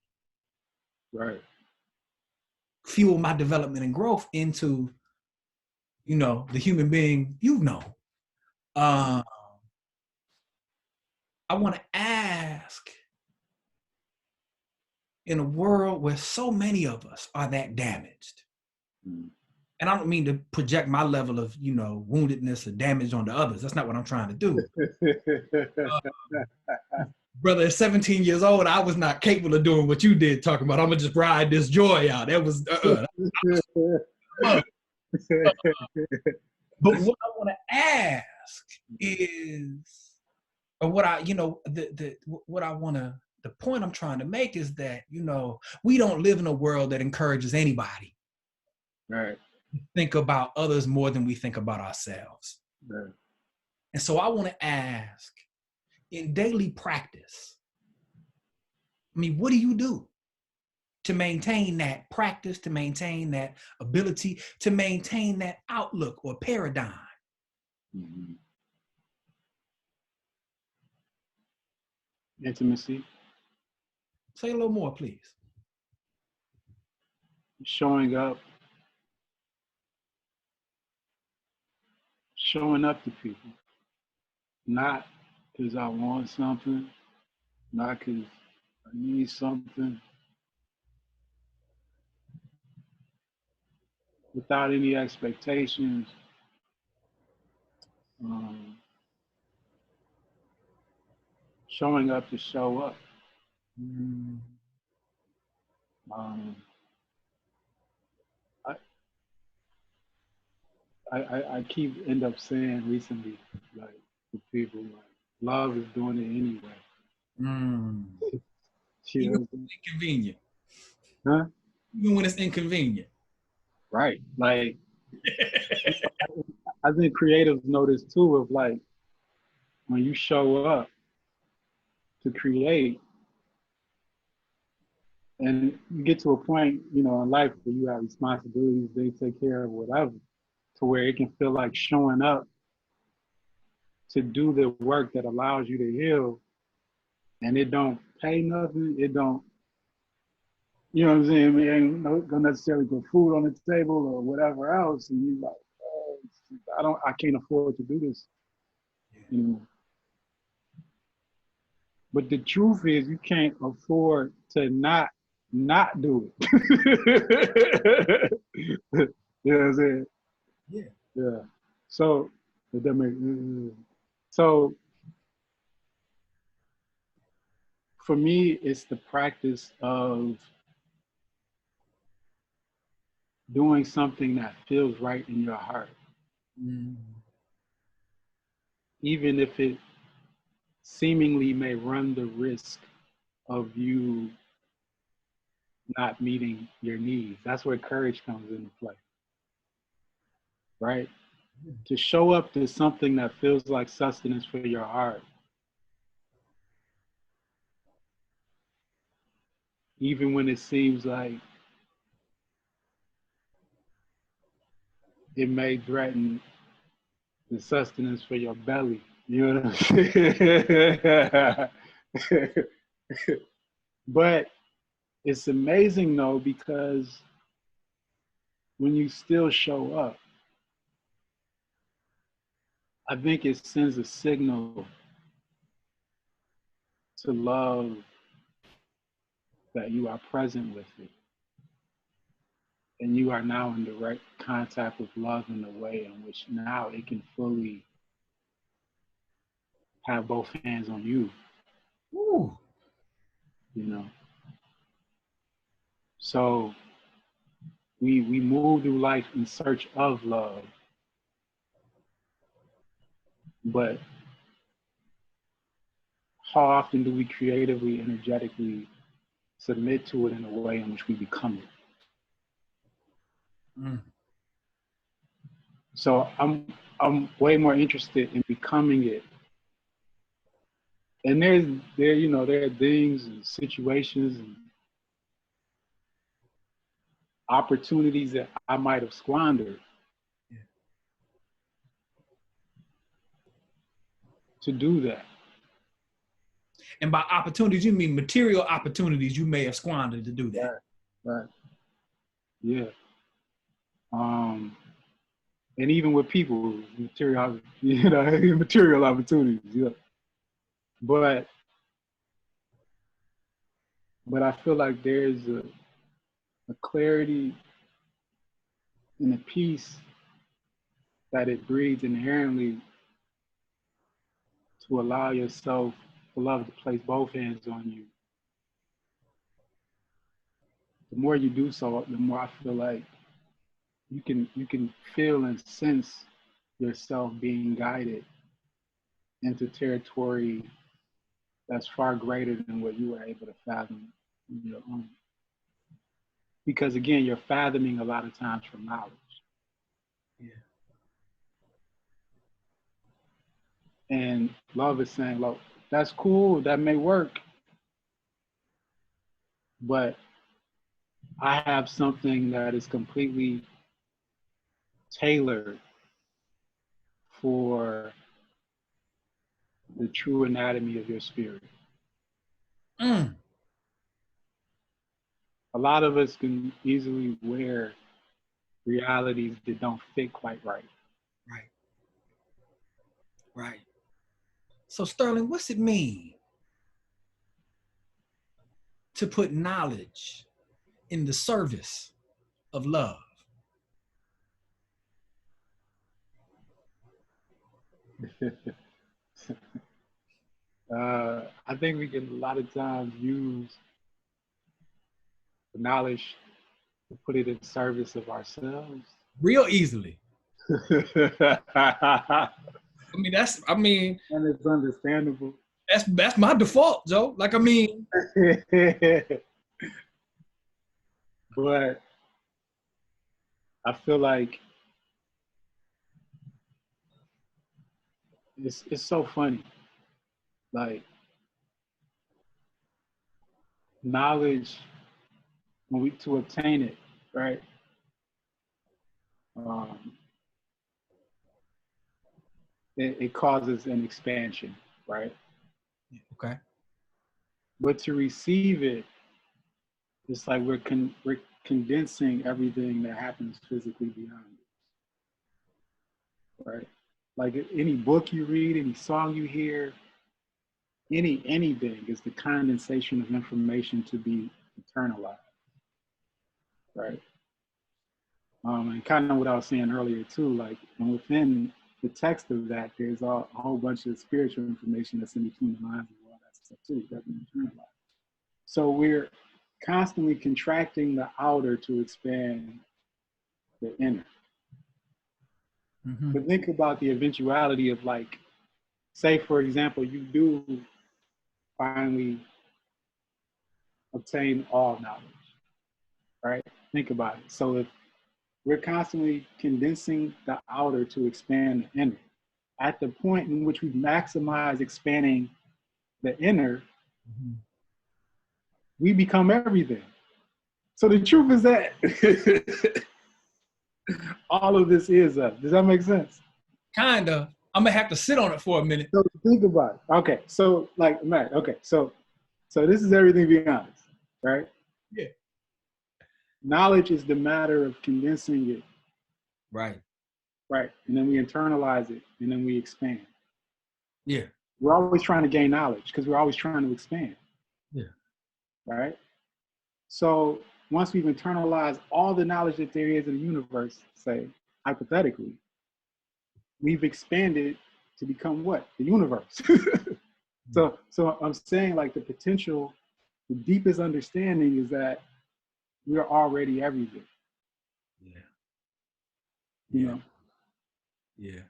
fuel my development and growth into, you know, the human being you've known. I want to ask, in a world where so many of us are that damaged, and I don't mean to project my level of, you know, woundedness or damage onto others. That's not what I'm trying to do. Brother, at 17 years old, I was not capable of doing what you did, talking about, I'm going to just ride this joy out. That was, But what I want to ask is, or what I, you know, what I want to, the point I'm trying to make is that, you know, we don't live in a world that encourages anybody to think about others more than we think about ourselves. And so I want to ask, in daily practice, I mean, what do you do to maintain that practice, to maintain that ability, to maintain that outlook or paradigm? Intimacy. Say a little more, please. Showing up to people, not because I want something, not because I need something, without any expectations. Showing up to show up. I keep end up saying recently, like, to people, like, love is doing it anyway. Even when it's inconvenient. Huh? Even when it's inconvenient. Right. Like, I think creatives know this too, of like, when you show up, to create. And you get to a point, you know, in life where you have responsibilities, they take care of whatever, to where it can feel like showing up to do the work that allows you to heal, and it don't pay nothing. It don't, you know what I'm saying? It ain't gonna necessarily put food on the table or whatever else. And you like, oh, I can't afford to do this anymore. But the truth is, you can't afford to not do it. You know what I'm saying? Yeah. Yeah. So that make so for me, it's the practice of doing something that feels right in your heart, even if it seemingly may run the risk of you not meeting your needs. That's where courage comes into play, right? To show up to something that feels like sustenance for your heart, even when it seems like it may threaten the sustenance for your belly. You know what I'm saying? But it's amazing though, because when you still show up, I think it sends a signal to love that you are present with it. And you are now in direct contact with love in a way in which now it can fully have both hands on you. Ooh. You know. So we move through life in search of love. But how often do we creatively, energetically submit to it in a way in which we become it? So I'm way more interested in becoming it. And there are things and situations and opportunities that I might have squandered to do that. And by opportunities, you mean material opportunities you may have squandered to do that. Right. Yeah. And even with people, material opportunities. Yeah. But I feel like there's a clarity and a peace that it breeds inherently to allow yourself for love to place both hands on you. The more you do so, the more I feel like you can feel and sense yourself being guided into territory that's far greater than what you were able to fathom on your own. Because again, you're fathoming a lot of times from knowledge. Yeah. And love is saying, look, that's cool, that may work, but I have something that is completely tailored for the true anatomy of your spirit. A lot of us can easily wear realities that don't fit quite right. Right. So Sterling, what's it mean to put knowledge in the service of love? I think we can a lot of times use the knowledge to put it in service of ourselves. Real easily. I mean, and it's understandable. That's my default, Joe. Like, I mean. But I feel like it's so funny. Like, knowledge, to obtain it, right? It causes an expansion, right? Okay. But to receive it, it's like we're condensing everything that happens physically beyond it, right? Like any book you read, any song you hear, anything is the condensation of information to be internalized, right? And kind of what I was saying earlier too, like, and within the text of that, there's a whole bunch of spiritual information that's in between the lines of all that stuff too, that's internalized. So we're constantly contracting the outer to expand the inner. Mm-hmm. But think about the eventuality of, like, say for example, you do finally obtain all knowledge, right? Think about it. So if we're constantly condensing the outer to expand the inner, at the point in which we maximize expanding the inner, mm-hmm. we become everything. So the truth is that all of this is us. Does that make sense? Kinda. I'm gonna have to sit on it for a minute. So think about it. Okay, so like Matt. Okay, so this is everything beyond us, right? Yeah. Knowledge is the matter of condensing it. Right. Right, and then we internalize it, and then we expand. Yeah. We're always trying to gain knowledge because we're always trying to expand. Yeah. Right. So once we've internalized all the knowledge that there is in the universe, say hypothetically, we've expanded to become what? The universe. So I'm saying, like, the potential, the deepest understanding is that we're already everything. Yeah. You know? Yeah.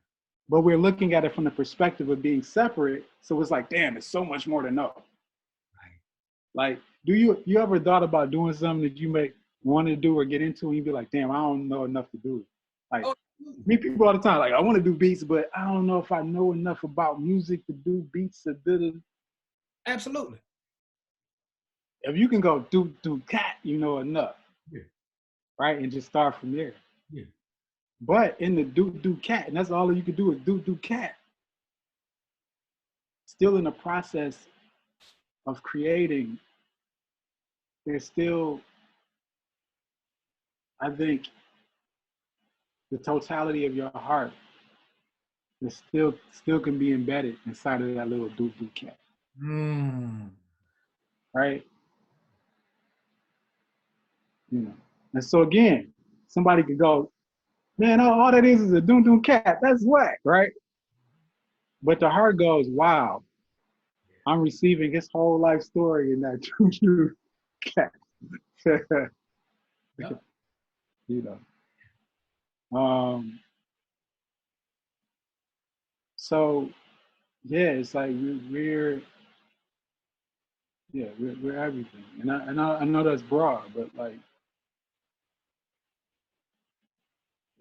But we're looking at it from the perspective of being separate. So it's like, damn, there's so much more to know. Right. Like, do you ever thought about doing something that you may want to do or get into, and you'd be like, damn, I don't know enough to do it? Like, meet people all the time, like, I want to do beats, but I don't know if I know enough about music to do beats. Absolutely. If you can go do cat, you know enough. Yeah. Right? And just start from there. Yeah. But in the do cat, and that's all you can do is do cat. Still in the process of creating, there's still, I think, the totality of your heart is still can be embedded inside of that little do cat. Right? You know. And so again, somebody could go, man, all that is a do cat. That's whack, right? But the heart goes, wow, I'm receiving his whole life story in that do cat. Yeah. You know. So yeah, it's like we're everything, and I know that's broad, but like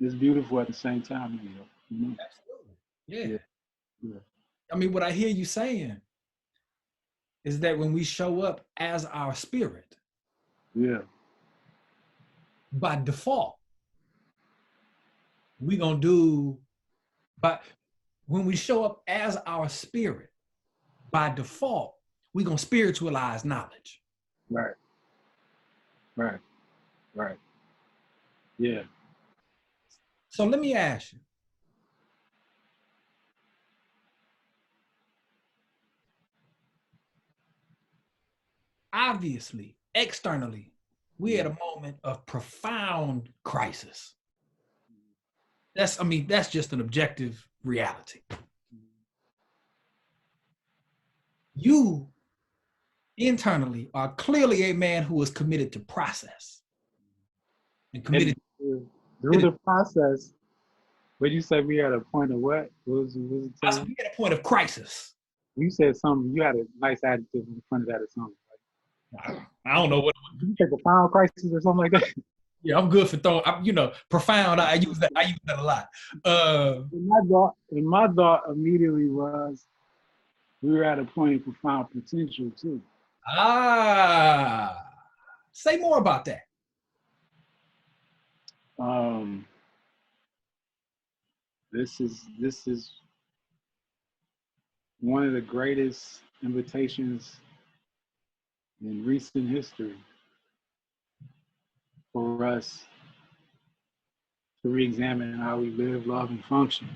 it's beautiful at the same time. You know? Absolutely. Yeah. I mean, what I hear you saying is that when we show up as our spirit, by default, we're gonna do. But when we show up as our spirit, by default, we're gonna spiritualize knowledge. Right. Yeah. So let me ask you. Obviously, externally, we're at a moment of profound crisis. That's just an objective reality. You internally are clearly a man who is committed to process. And committed through the process. What you said, we had a point of what? What was it saying? We had a point of crisis. You said something, you had a nice adjective in front of that or something. I don't know what. Did you say profound crisis or something like that? Yeah, I'm good for throwing, profound. I use that a lot. My thought immediately was, we were at a point of profound potential too. Ah, say more about that. Um, this is one of the greatest invitations in recent history for us to re-examine how we live, love, and function.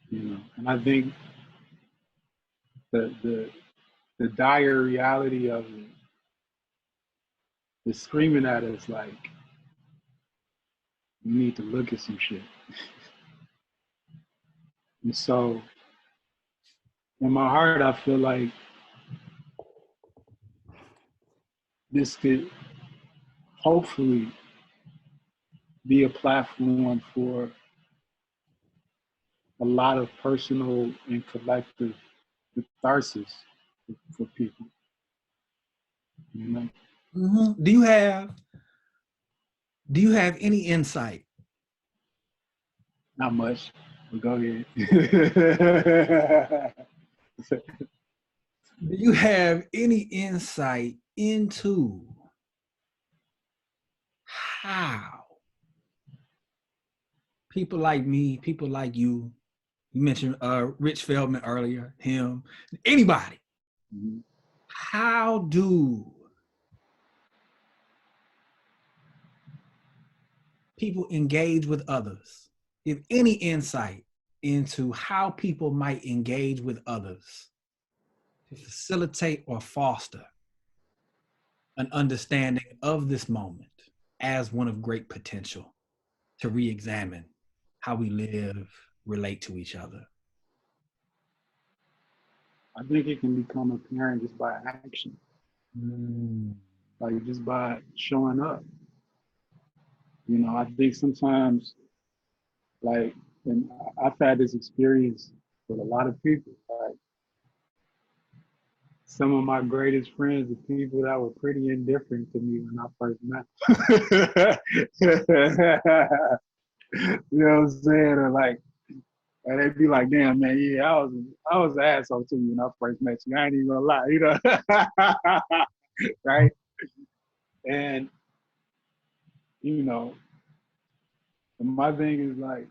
You know, and I think the dire reality of it is screaming at us like, you need to look at some shit. And so in my heart, I feel like this could hopefully be a platform for a lot of personal and collective catharsis for people. You know? Mm-hmm. Do you have any insight? Not much, but go ahead. Do you have any insight into how people like me, people like you mentioned Rich Feldman earlier, him, anybody, Mhm. how do people engage with others? Give any insight into how people might engage with others to facilitate or foster an understanding of this moment as one of great potential to re-examine how we live, relate to each other. I think it can become apparent just by action, Mm. like just by showing up. You know, I think sometimes, like, and I've had this experience with a lot of people. Like, some of my greatest friends are people that were pretty indifferent to me when I first met them. You know what I'm saying? Or like, and they'd be like, "Damn, man, yeah, I was an asshole to you when I first met you. I ain't even gonna lie, you know." Right? And you know, my thing is like,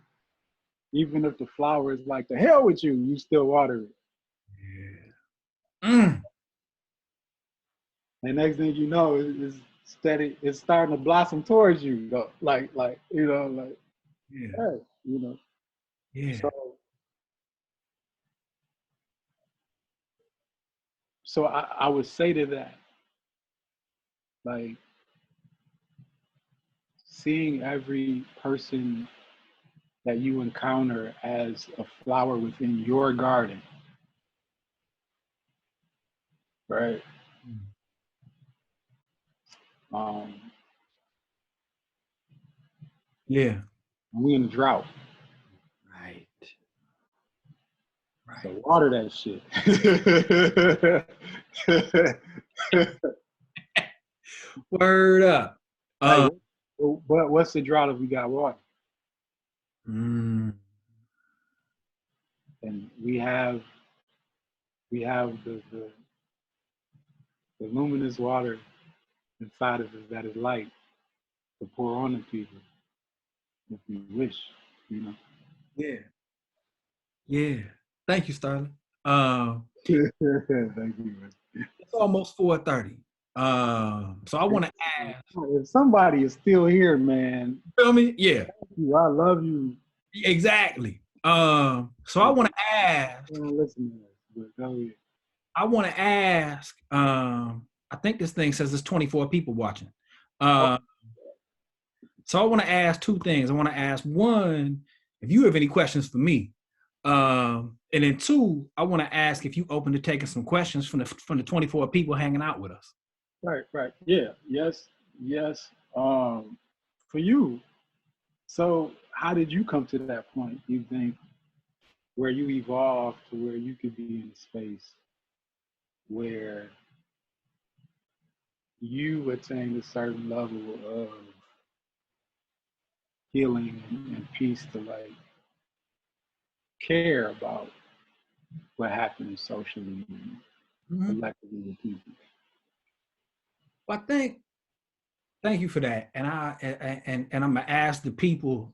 even if the flower is like, "The hell with you," you still water it. Yeah. Mm. And next thing you know, it's steady. It's starting to blossom towards you, though. Like you know, like Yeah. hey, you know. Yeah. So, so I would say to that, like, seeing every person that you encounter as a flower within your garden, right? Mm. Um, Yeah. we in a drought, Right. so Right. water that shit. Word up. Like, Uh, but what's the drought if we got water? mm. And we have the luminous water inside of us that is light to pour on the people if we wish, you know. Yeah. Yeah. Thank you, Sterling. Thank you, man. It's almost 4:30. So I want to ask, If somebody is still here, man, feel me? Yeah, I love you. exactly. So I Like, want to ask, don't listen to this, but go ahead. I think this thing says there's 24 people watching. Oh, Uh, so I want to ask two things. I want to ask one, if you have any questions for me. And then two, I want to ask if you open to taking some questions from the 24 people hanging out with us. right. Yeah, yes. For you, so how did you come to that point, you think, where you evolved to where you could be in a space where you attain a certain level of healing and peace to like care about what happens socially and collectively with people. Well, thank you for that. And I'm gonna ask the people,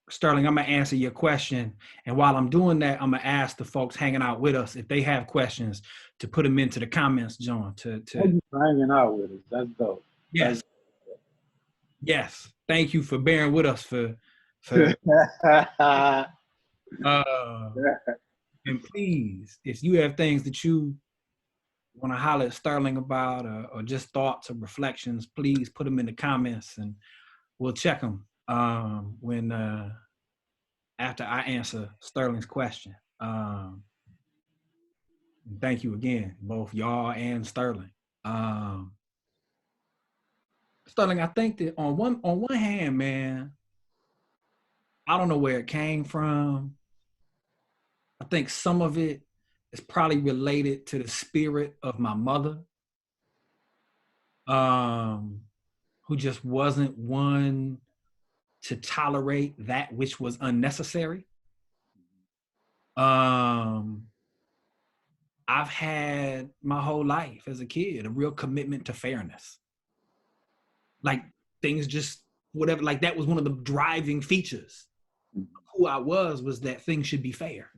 Sterling, I'm gonna answer your question. And while I'm doing that, I'm gonna ask the folks hanging out with us if they have questions to put them into the comments, John. Thank you for hanging out with us. That's dope. Yes. Yes. Thank you for bearing with us for and please, if you have things that you want to holler at Sterling about or just thoughts or reflections, please put them in the comments and we'll check them when after I answer Sterling's question. Thank you again, both y'all and Sterling. Sterling, I think that on one hand, man, I don't know where it came from. I think some of it is probably related to the spirit of my mother, who just wasn't one to tolerate that which was unnecessary. I've had my whole life as a kid a real commitment to fairness. Like things just whatever, like that was one of the driving features of who I was that things should be fair.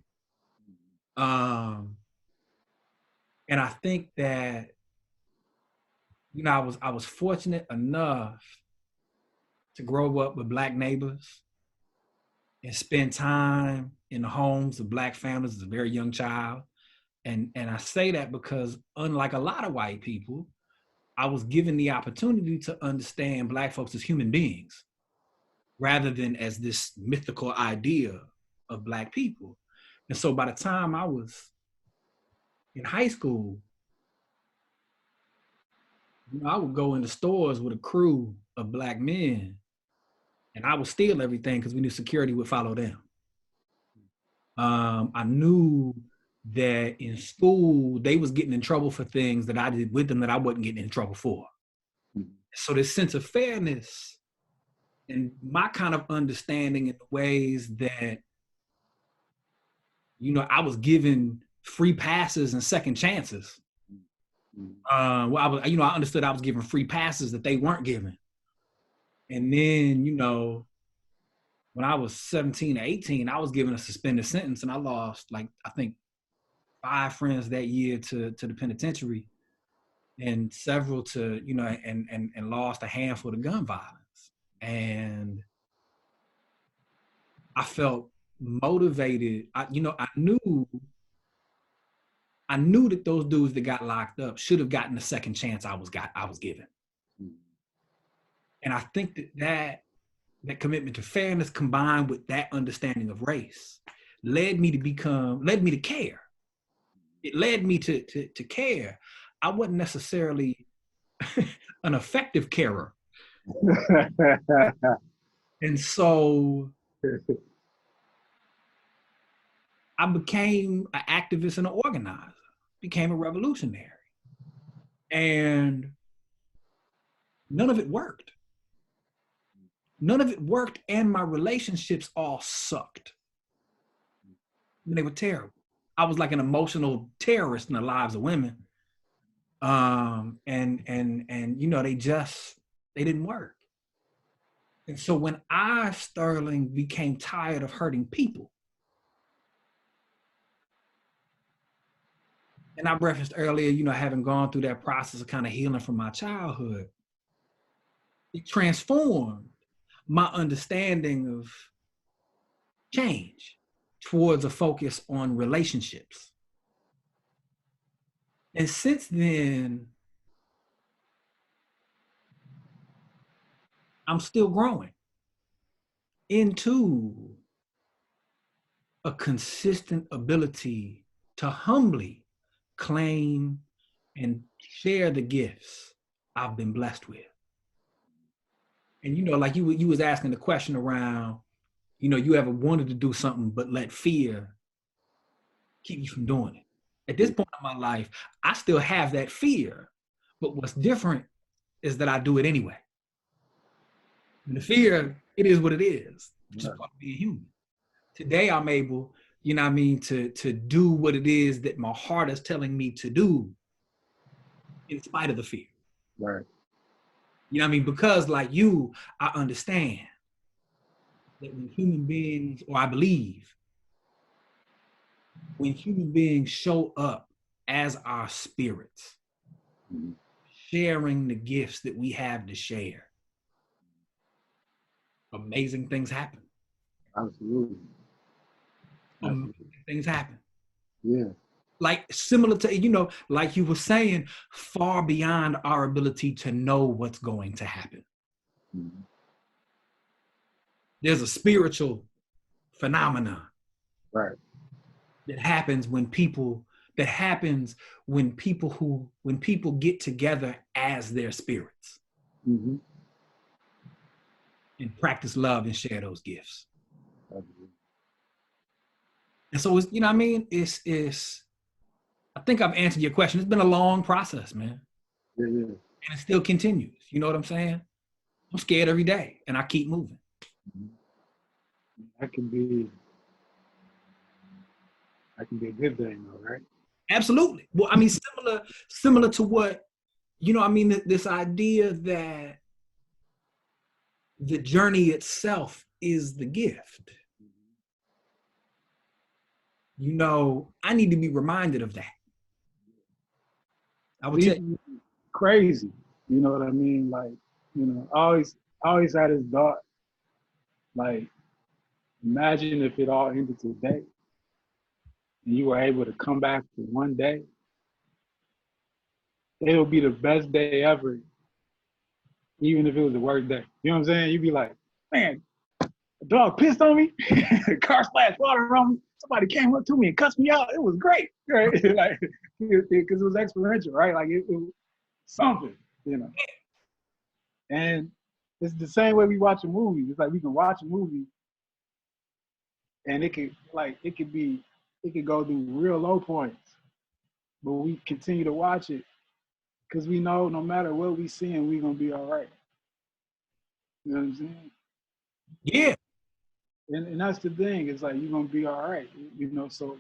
And I think that, you know, I was fortunate enough to grow up with Black neighbors and spend time in the homes of Black families as a very young child. And I say that because unlike a lot of white people, I was given the opportunity to understand Black folks as human beings rather than as this mythical idea of Black people. And so by the time I was in high school, you know, I would go into stores with a crew of Black men and I would steal everything because we knew security would follow them. I knew that in school, they was getting in trouble for things that I did with them that I wasn't getting in trouble for. So this sense of fairness and my kind of understanding in the ways that, you know, I was given free passes and second chances. Well, I understood I was given free passes that they weren't given. And then, you know, when I was 17 or 18, I was given a suspended sentence and I lost, like, I think 5 friends that year to the penitentiary and several to, you know, and lost a handful to gun violence. And I felt motivated. I knew that those dudes that got locked up should have gotten the second chance I was given. And I think that commitment to fairness combined with that understanding of race led me to care. It led me to care. I wasn't necessarily an effective carer. And so I became an activist and an organizer, became a revolutionary. And none of it worked. None of it worked, and my relationships all sucked. They were terrible. I was like an emotional terrorist in the lives of women. And you know, they didn't work. And so when I, Sterling, became tired of hurting people, and I referenced earlier, you know, having gone through that process of kind of healing from my childhood, it transformed my understanding of change towards a focus on relationships. And since then, I'm still growing into a consistent ability to humbly claim and share the gifts I've been blessed with. And, you know, like you was asking the question around, you know, you ever wanted to do something, but let fear keep you from doing it. At this point in my life, I still have that fear, but what's different is that I do it anyway. And the fear, it is what it is. It's just part of being human. Today, I'm able you know what I mean, to do what it is that my heart is telling me to do in spite of the fear. Right. You know what I mean? Because like you, I understand that when human beings, or I believe, when human beings show up as our spirits, Mm-hmm. sharing the gifts that we have to share, amazing things happen. Absolutely. Amazing things happen. Yeah. Like similar to, you know, like you were saying, far beyond our ability to know what's going to happen. Mm-hmm. There's a spiritual phenomena Right. that happens when people when people get together as their spirits Mm-hmm. and practice love and share those gifts. Absolutely. And so it's, you know what I mean? It's I think I've answered your question. It's been a long process, man. Yeah, yeah. And it still continues. You know what I'm saying? I'm scared every day and I keep moving. Mm-hmm. That can be a good thing, though, right? Absolutely. Well, I mean, similar to what, you know, I mean, this idea that the journey itself is the gift. You know, I need to be reminded of that. I would tell you. Crazy. You know what I mean? Like, you know, I always had this thought, like, imagine if it all ended today and you were able to come back for one day. It would be the best day ever, even if it was the worst day. You know what I'm saying? You'd be like, man, a dog pissed on me, car splashed water on me, somebody came up to me and cussed me out. It was great, right? Like, because it was experiential, right? Like it was something, you know. And it's the same way we watch a movie. It's like we can watch a movie and it could go through real low points, but we continue to watch it because we know no matter what we seeing, we're gonna be all right. You know what I'm saying? Yeah. And that's the thing. It's like you're gonna be all right. You know, so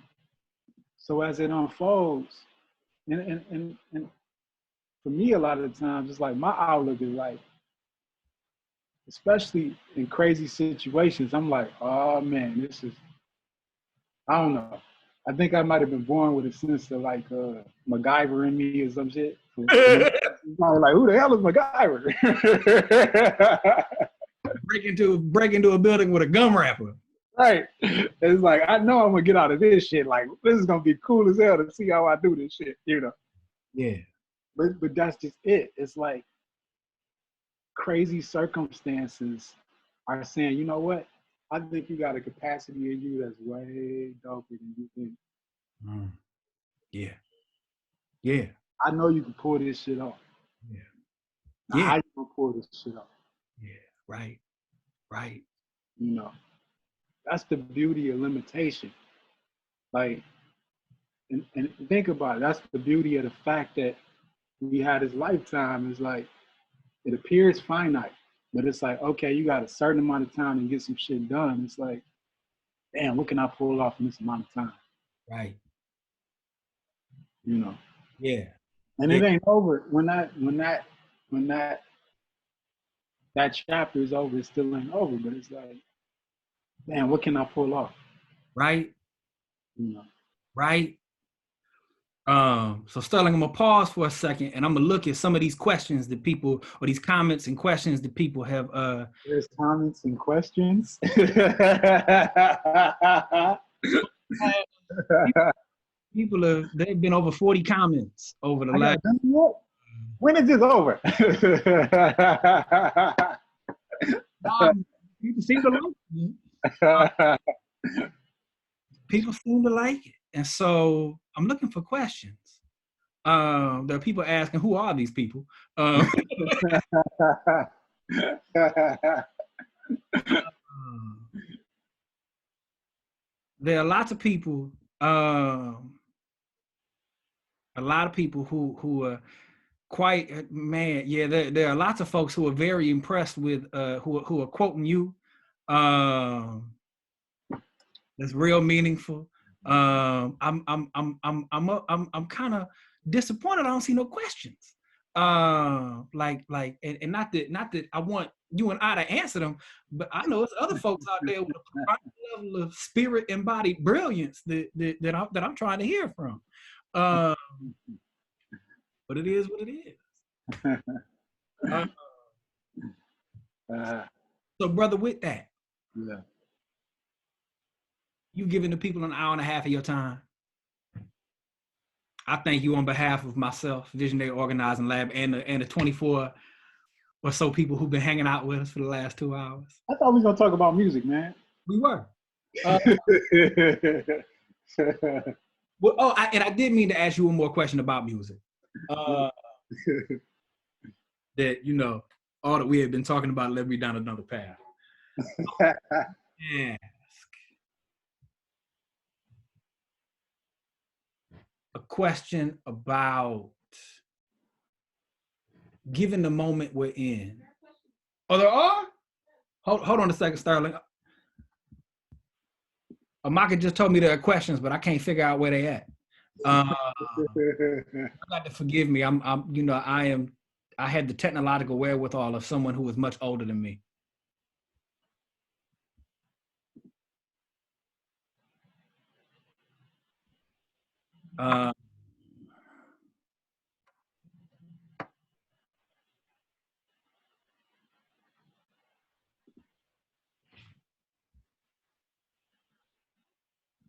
as it unfolds, and for me, a lot of the times, it's like my outlook is like, especially in crazy situations, I'm like, oh man, this is, I don't know. I think I might have been born with a sense of like MacGyver in me or some shit. Probably like, who the hell is MacGyver? break into a building with a gum wrapper. Right. It's like, I know I'm gonna get out of this shit. Like, this is gonna be cool as hell to see how I do this shit, you know. Yeah. But that's just it. It's like crazy circumstances are saying, you know what? I think you got a capacity in you that's way doper than you think. Mm. Yeah. Yeah. I know you can pull this shit off. Yeah. Now, Yeah. how you gonna pull this shit off? Yeah. Right. Right. You know, that's the beauty of limitation. Like, and think about it. That's the beauty of the fact that we had this lifetime. Is like, it appears finite, but it's like, okay, you got a certain amount of time to get some shit done. It's like, damn, what can I pull off in this amount of time? Right. You know. Yeah. And Yeah. it ain't over. When that chapter is over, it still ain't over. But it's like, damn, what can I pull off? Right. You know. Right. So Sterling, I'm gonna pause for a second and I'm gonna look at some of these questions that people, or these comments and questions that people have There's comments and questions. They've been over 40 comments over the last. When is this over? People seem to like it. People seem to like it. And so I'm looking for questions. There are people asking, who are these people? There are lots of people, a lot of people who are quite, man, yeah, there are lots of folks who are very impressed with, who are quoting you. That's real meaningful. I'm kind of disappointed. I don't see no questions. And not that I want you and I to answer them, but I know it's other folks out there with a profound level of spirit embodied brilliance that I'm trying to hear from. But it is what it is. So, brother, with that, Yeah. you giving the people an hour and a half of your time. I thank you on behalf of myself, Visionary Organizing Lab, and the 24 or so people who've been hanging out with us for the last 2 hours. I thought we were gonna talk about music, man. We were. Well, I did mean to ask you one more question about music. That, you know, all that we had been talking about led me down another path. Ask a question about, given the moment we're in. Oh, there are? Hold on a second, Sterling. Amaka just told me there are questions, but I can't figure out where they at. You got to forgive me. I had the technological wherewithal of someone who was much older than me.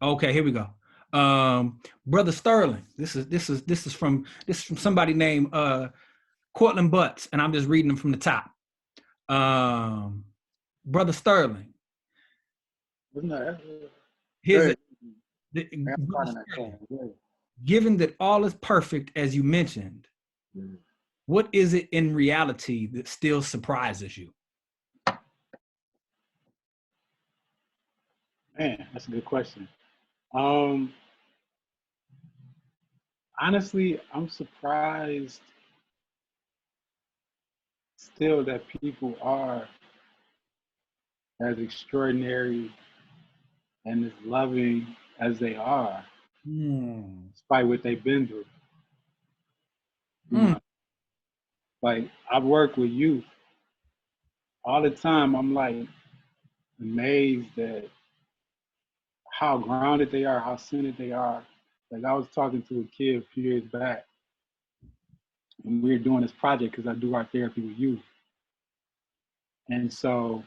Okay, here we go. Brother Sterling, this is from somebody named Cortland Butts, and I'm just reading them from the top. Brother Sterling. Given that all is perfect, as you mentioned, what is it in reality that still surprises you? Man, that's a good question. Honestly, I'm surprised still that people are as extraordinary and as loving as they are, despite what they've been through. You know, like, I've worked with youth all the time. I'm like amazed at how grounded they are, how centered they are. Like, I was talking to a kid a few years back, and we were doing this project because I do art therapy with youth. And so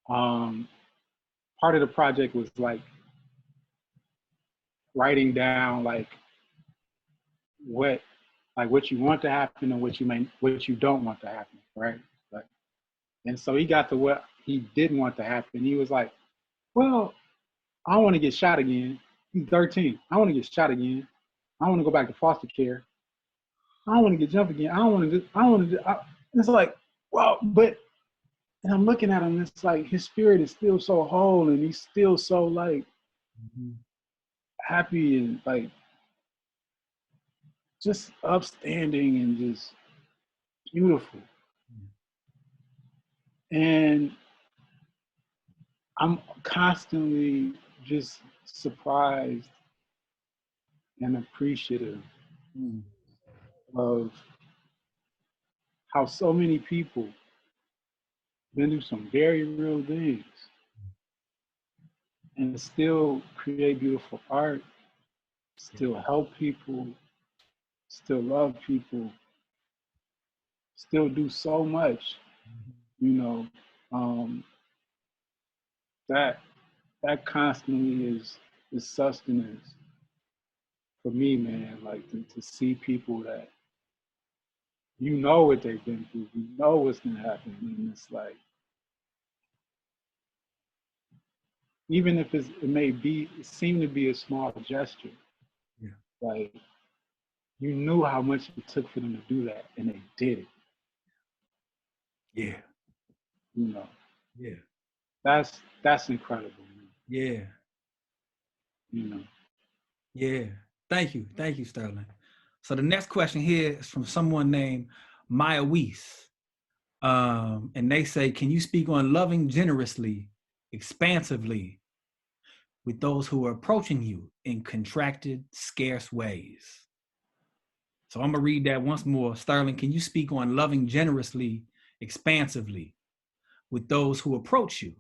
part of the project was like writing down like what you want to happen and what you don't want to happen, right? Like, and so he got to what he didn't want to happen. He was like, well, I want to get shot again. He's 13. I want to get shot again. I want to go back to foster care. I want to get jumped again. It's like, wow, but, and I'm looking at him, it's like his spirit is still so whole and he's still so like happy and like just upstanding and just beautiful. And I'm constantly just surprised and appreciative of how so many people been through some very real things and still create beautiful art, still help people, still love people, still do so much, you know, that constantly is sustenance for me, man. Like to see people that you know what they've been through, you know what's gonna happen, and it's like, even if it seem to be a small gesture, like you knew how much it took for them to do that, and they did it. Yeah. You know. Yeah. That's incredible, man. Yeah. You know. Yeah. Thank you, Sterling. So the next question here is from someone named Maya Weiss. And they say, can you speak on loving generously, expansively, with those who are approaching you in contracted, scarce ways. So I'm going to read that once more. Sterling, can you speak on loving generously, expansively with those who approach you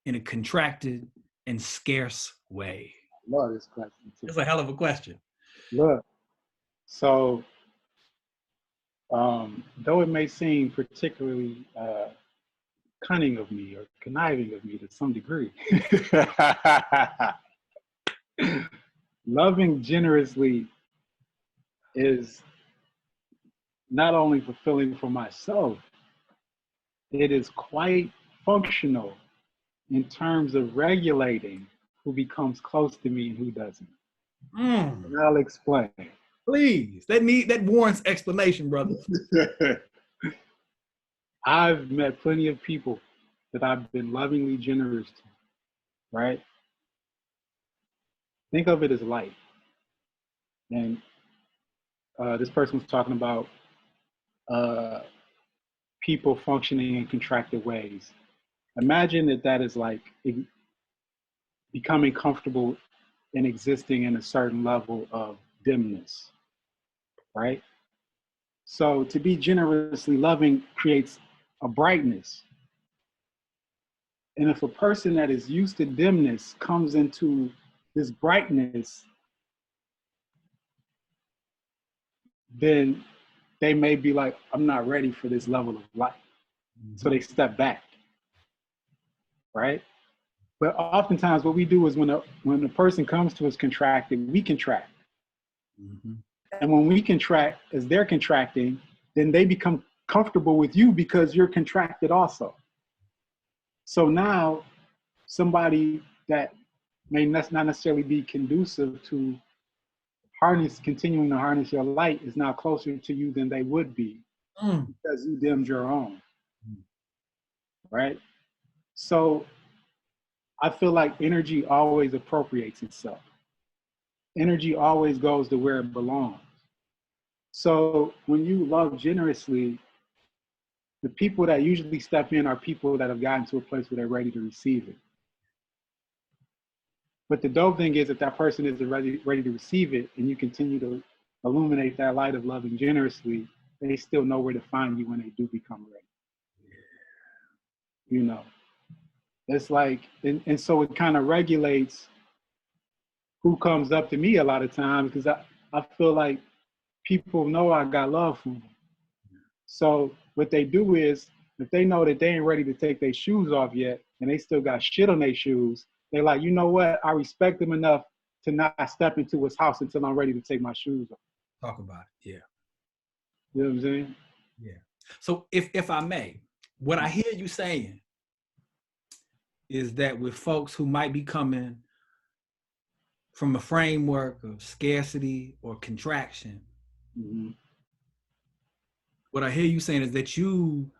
in a contracted and scarce way? Love this question too. It's a hell of a question. Look, so though it may seem particularly cunning of me or conniving of me to some degree, loving generously is not only fulfilling for myself, it is quite functional in terms of regulating who becomes close to me and who doesn't. And I'll explain. Please, that warrants explanation, brother. I've met plenty of people that I've been lovingly generous to, right? Think of it as life. And this person was talking about people functioning in contracted ways. Imagine that is like becoming comfortable in existing in a certain level of dimness, right? So to be generously loving creates a brightness. And if a person that is used to dimness comes into this brightness, then they may be like, I'm not ready for this level of life. So they step back, right? But oftentimes what we do is when a person comes to us contracted, we contract. Mm-hmm. And when we contract, as they're contracting, then they become comfortable with you because you're contracted also. So now somebody that may not necessarily be conducive to continuing to harness your light is now closer to you than they would be because you dimmed your own, right? So I feel like energy always appropriates itself. Energy always goes to where it belongs. So when you love generously, the people that usually step in are people that have gotten to a place where they're ready to receive it. But the dope thing is that person isn't ready to receive it, and you continue to illuminate that light of loving generously, they still know where to find you when they do become ready. You know, it's like, and so it kind of regulates who comes up to me a lot of times, because I feel like people know I got love for them. So what they do is, if they know that they ain't ready to take their shoes off yet, and they still got shit on their shoes, they're like, you know what? I respect them enough to not step into his house until I'm ready to take my shoes off. Talk about it, yeah. You know what I'm saying? Yeah. So if I may, what I hear you saying is that with folks who might be coming from a framework of scarcity or contraction, what I hear you saying is that you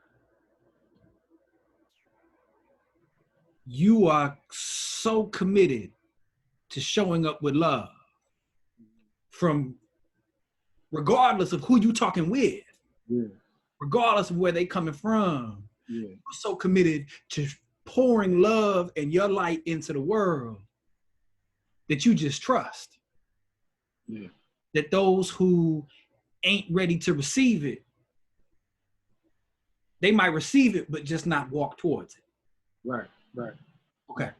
are so committed to showing up with love from regardless of who you talking with, regardless of where they coming from. You're so committed to pouring love and your light into the world that you just trust. That those who ain't ready to receive it, they might receive it, but just not walk towards it. Right. Okay.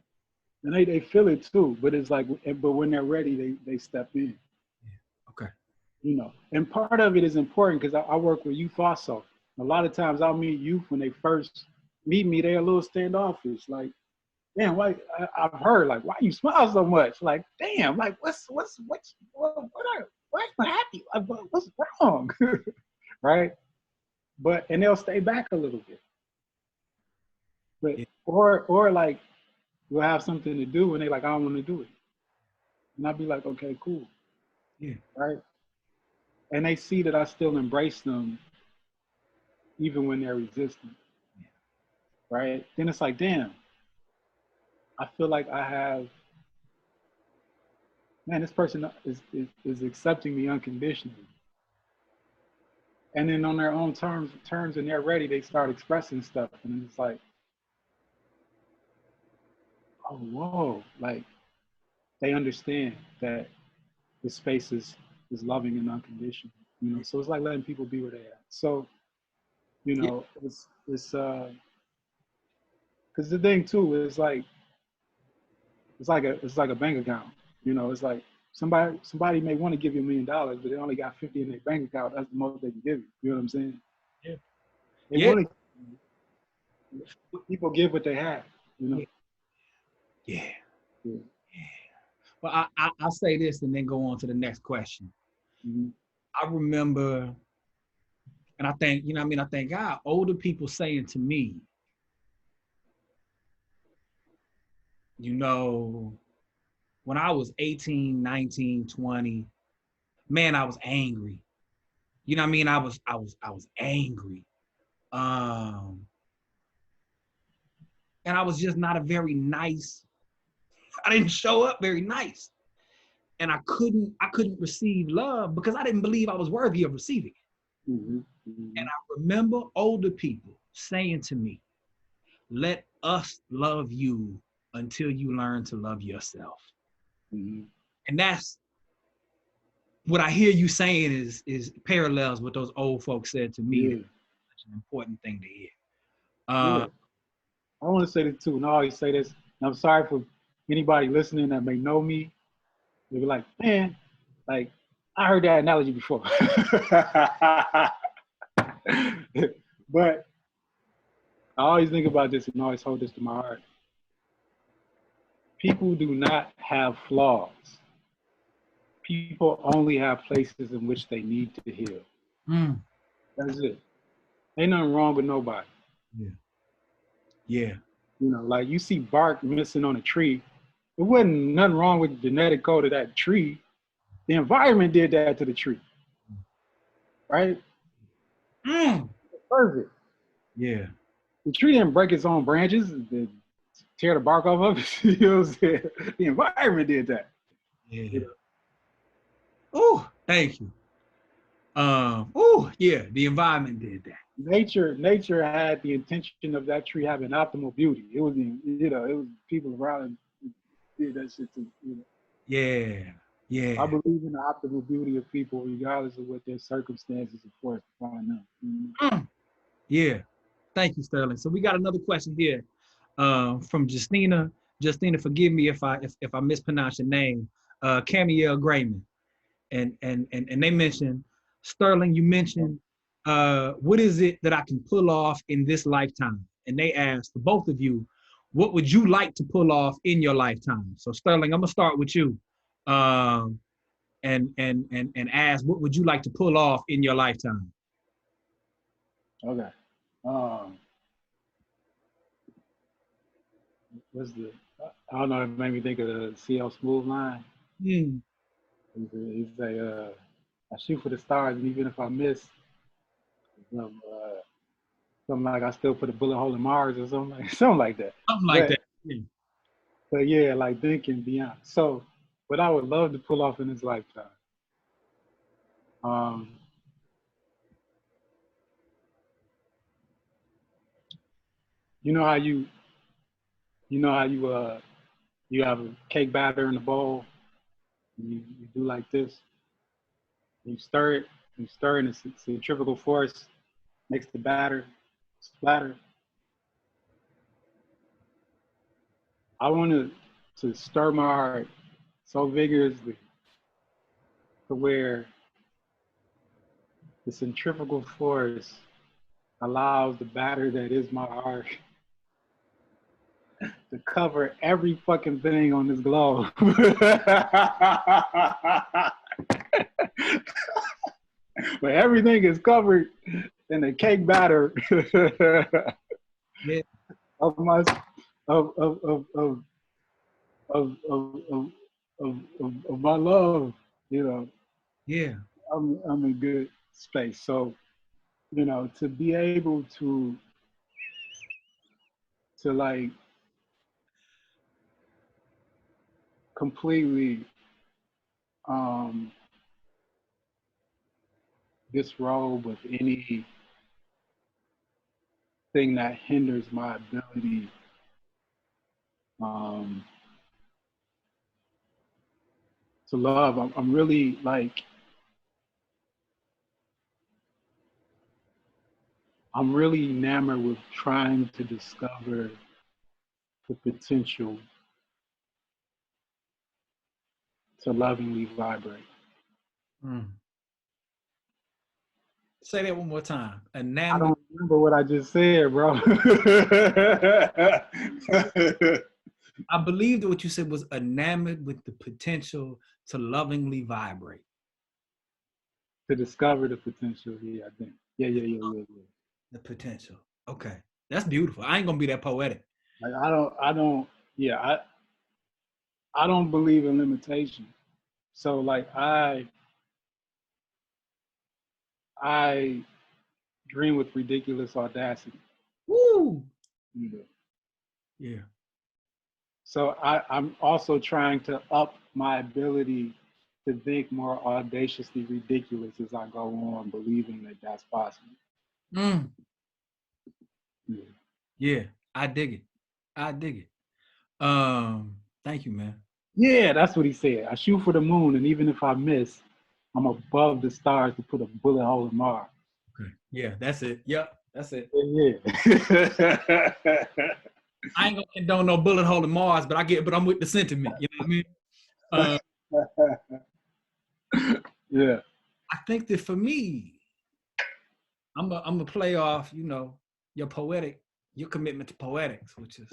And they feel it too, but it's like, but when they're ready, they step in. Okay. You know, and part of it is important because I work with youth also. A lot of times I'll meet youth when they first meet me, they're a little standoffish. Like, damn, why? I've heard like, why you smile so much? Like, damn, like why am I happy? Like, what's wrong? Right? And they'll stay back a little bit. But or like we'll have something to do and they like, I don't want to do it. And I'll be like, okay, cool. Yeah. Right. And they see that I still embrace them even when they're resistant. Right. Then it's like, damn, I feel like I have, man, this person is accepting me unconditionally. And then on their own terms and they're ready, they start expressing stuff. And it's like, oh, whoa, like, they understand that the space is loving and unconditional. You know, so it's like letting people be where they are. So, you Yeah. know, it's because the thing too is like it's like a bank account. You know, it's like somebody may want to give you $1 million, but they only got 50 in their bank account. That's the most they can give you. You know what I'm saying? Yeah. They Yeah. want to. People give what they have. You know. Yeah. Yeah. Well, I'll say this and then go on to the next question. Mm-hmm. I remember, and I think, you know what I mean? I think, God, older people saying to me, you know, when I was 18, 19, 20, man, I was angry. You know what I mean? I was angry. Um, and I was just not a very nice, I didn't show up very nice. And I couldn't receive love because I didn't believe I was worthy of receiving it. Mm-hmm. Mm-hmm. And I remember older people saying to me, let us love you until you learn to love yourself. Mm-hmm. And that's what I hear you saying is parallels what those old folks said to me. Yeah. That's such an important thing to hear. Yeah. I want to say this too, and I always say this. And I'm sorry for anybody listening that may know me. They be like, man, like I heard that analogy before. But I always think about this and always hold this to my heart. People do not have flaws. People only have places in which they need to heal. Mm. That's it. Ain't nothing wrong with nobody. Yeah. Yeah. You know, like you see bark missing on a tree. It wasn't nothing wrong with the genetic code of that tree. The environment did that to the tree, right? Mm. Perfect. Yeah. The tree didn't break its own branches and tear the bark off of it. You know what I'm saying? The environment did that. Yeah. Oh, thank you. Oh, yeah, the environment did that. Nature had the intention of that tree having optimal beauty. It was, you know, it was people around and did that shit to, you know. Yeah. Yeah. I believe in the optimal beauty of people, regardless of what their circumstances, of course, find out. Mm. Yeah. Thank you, Sterling. So we got another question here from Justina. Justina, forgive me if I mispronounce your name. Camiel Grayman. And they mentioned, Sterling, you mentioned what is it that I can pull off in this lifetime? And they asked for both of you, what would you like to pull off in your lifetime? So Sterling, I'm gonna start with you. And ask, what would you like to pull off in your lifetime? Okay. What's the? I don't know. It made me think of the CL Smooth line. Hmm. He's like, I shoot for the stars, and even if I miss, um, something like I still put a bullet hole in Mars or something like that. Something like But that. Yeah. but yeah, like thinking beyond. So, what I would love to pull off in this lifetime, um, you know how you have a cake batter in a bowl, and you do like this, and you stir it, and the centrifugal force makes the batter splatter. I want to stir my heart so vigorously to where the centrifugal force allows the batter that is my heart to cover every fucking thing on this globe. But everything is covered in the cake batter Yeah. of my of of of of of of, of, of my love. You know, Yeah. I'm in good space. So, you know, to be able to like completely um disrobe of anything that hinders my ability um to love. I'm really like, I'm really enamored with trying to discover the potential to lovingly vibrate. Mm. Say that one more time. I Enamored. don't remember what I just said, bro. I believe that what you said was enamored with the potential to lovingly vibrate. To discover the potential, yeah, I think. Yeah. The potential. Okay. That's beautiful. I ain't gonna be that poetic. Like yeah, I don't believe in limitation. So like I dream with ridiculous audacity. Woo! You know? Yeah. So I'm also trying to up my ability to think more audaciously ridiculous as I go on, believing that that's possible. Mm. Yeah. Yeah. I dig it. I dig it. Thank you, man. Yeah, that's what he said. I shoot for the moon, and even if I miss, I'm above the stars to put a bullet hole in Mars. Okay. Yeah, that's it. Yep, that's it. Yeah. I ain't gonna condone no bullet hole in Mars, but I'm with the sentiment. You know what I mean? Yeah. I think that for me, I'm a play off, your commitment to poetics, which is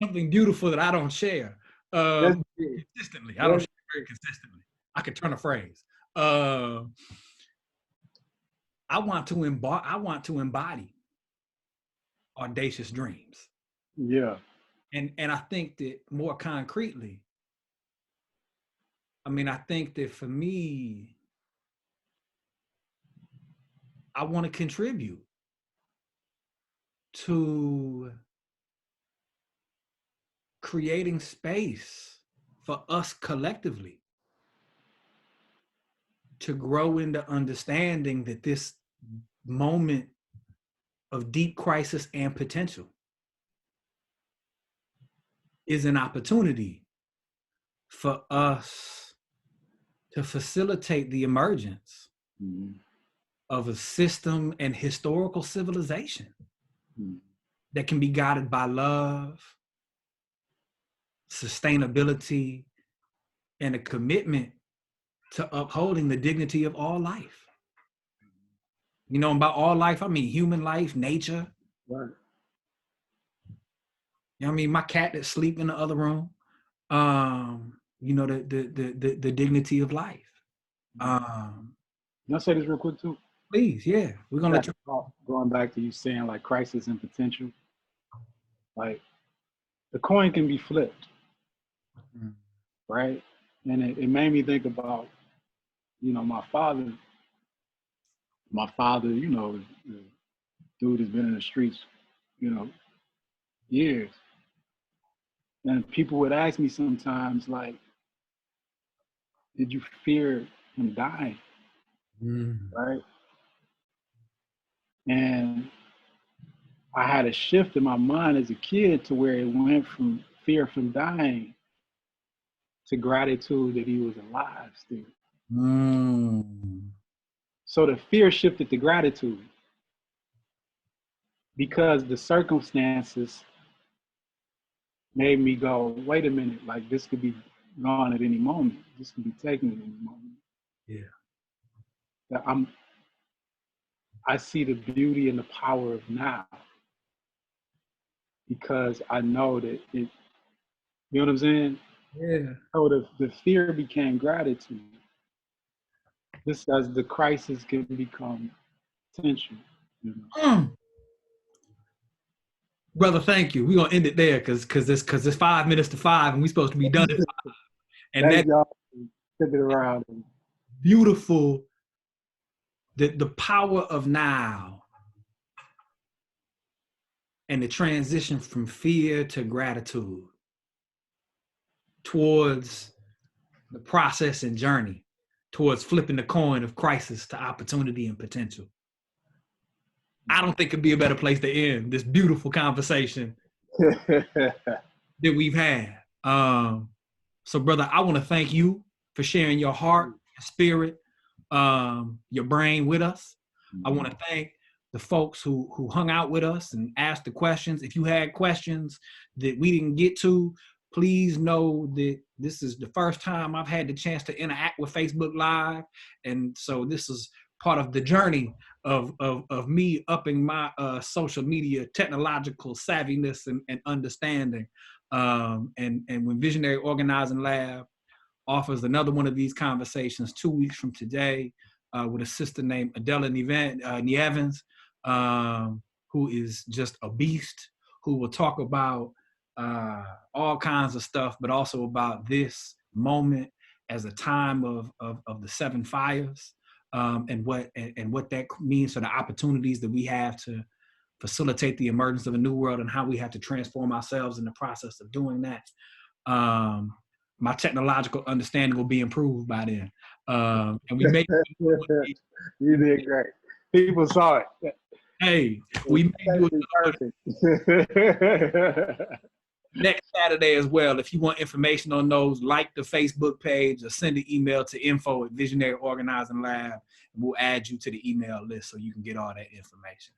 something beautiful that I don't share That's it. consistently. I don't share very consistently. I could turn a phrase. I want to embody audacious dreams. Yeah. And I think that more concretely, I think that for me, I want to contribute to creating space for us collectively to grow into understanding that this moment of deep crisis and potential is an opportunity for us to facilitate the emergence of a system and historical civilization that can be guided by love, sustainability, and a commitment to upholding the dignity of all life. And by all life, I mean human life, nature. Right. My cat that sleep in the other room. The dignity of life. Can I say this real quick too? Please, yeah. We're gonna let you going back to you saying like crisis and potential. Like the coin can be flipped. Right? And it made me think about, my father. My father, the dude has been in the streets, years. And people would ask me sometimes, like, did you fear him dying? Right? And I had a shift in my mind as a kid to where it went from fear from dying to gratitude that he was alive still. So the fear shifted to gratitude because the circumstances made me go, wait a minute, like this could be gone at any moment. This could be taken at any moment. Yeah. I see the beauty and the power of now because I know that you know what I'm saying? Yeah. So the fear became gratitude. Just as the crisis can become potential. Brother, thank you. We're gonna end it there because it's 5 minutes to 5 and we're supposed to be done at 5. And Thank that y'all for sticking around. beautiful, the power of now and the transition from fear to gratitude towards the process and journey towards flipping the coin of crisis to opportunity and potential. I don't think it'd be a better place to end this beautiful conversation that we've had. So, brother, I want to thank you for sharing your heart, your spirit, your brain with us. I want to thank the folks who hung out with us and asked the questions. If you had questions that we didn't get to, please know that this is the first time I've had the chance to interact with Facebook Live. And so this is part of the journey of me upping my social media technological savviness and understanding. And when Visionary Organizing Lab offers another one of these conversations 2 weeks from today with a sister named Adela Nievans, who is just a beast, who will talk about all kinds of stuff, but also about this moment as a time of the seven fires, and what that means for the opportunities that we have to facilitate the emergence of a new world and how we have to transform ourselves in the process of doing that. My technological understanding will be improved by then. And we may you did great. People saw it. Hey, we may do it next Saturday as well. If you want information on those, like the Facebook page or send an email to info@Visionary Organizing Lab, and we'll add you to the email list so you can get all that information.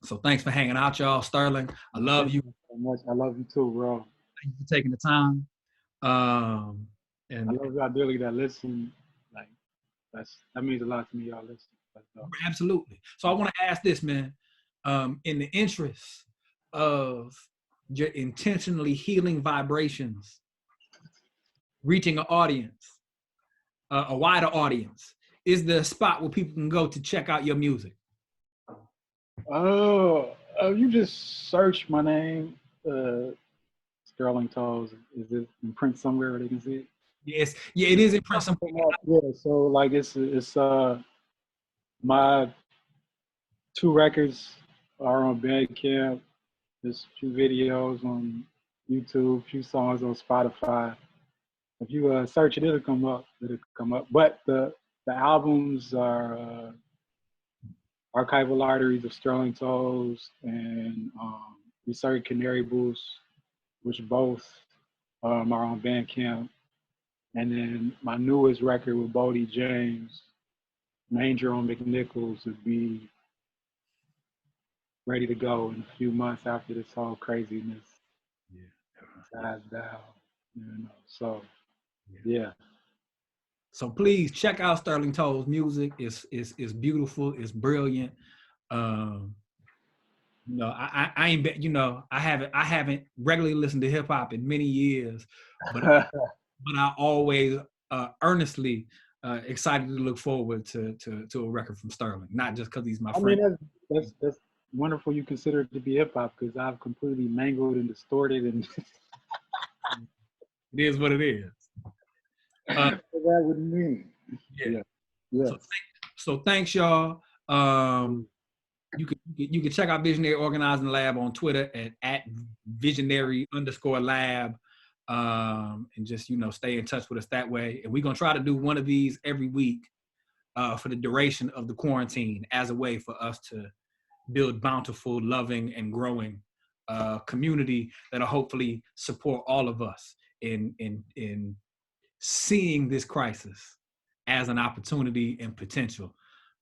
So thanks for hanging out, y'all. Sterling, I love you so much. I love you too, bro. Thank you for taking the time. And I love y'all dearly that listen. Like that means a lot to me, y'all listen. Absolutely. So I want to ask this, man. In the interest of your intentionally healing vibrations, reaching an audience, a wider audience, is there a spot where people can go to check out your music? You just search my name, Sterling Toles. Is it in print somewhere where they can see it? Yes, yeah, it is in print somewhere. Yeah, so like it's my 2 records are on Bandcamp. There's a few videos on YouTube, a few songs on Spotify. If you search it, it'll come up. But the albums are Archival Arteries of Sterling Toles and Resurgent Canary Boost, which both are on Bandcamp. And then my newest record with Bodie James, Manger on McNichols, would be ready to go in a few months after this whole craziness dies down. So yeah. So please check out Sterling Toles' music. It's beautiful. It's brilliant. I ain't, I haven't regularly listened to hip hop in many years, but I always earnestly excited to look forward to a record from Sterling, not just because he's my friend. I mean, that's wonderful. You consider it to be hip hop because I've completely mangled and distorted and. It is what it is. What that would mean. Yeah. So thanks, y'all. You can check out Visionary Organizing Lab on Twitter at @visionary_lab, and just stay in touch with us that way. And we're gonna try to do one of these every week for the duration of the quarantine as a way for us to build bountiful, loving, and growing community that'll hopefully support all of us in seeing this crisis as an opportunity and potential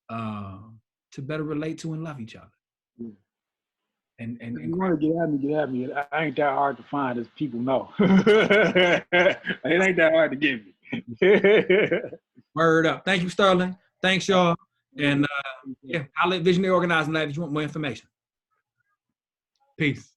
to better relate to and love each other. Yeah. And if you want to get at me. I ain't that hard to find, as people know. It ain't that hard to get me. Word up. Thank you, Sterling. Thanks, y'all. And I'll let Visionary Organizing Lab if you want more information. Peace.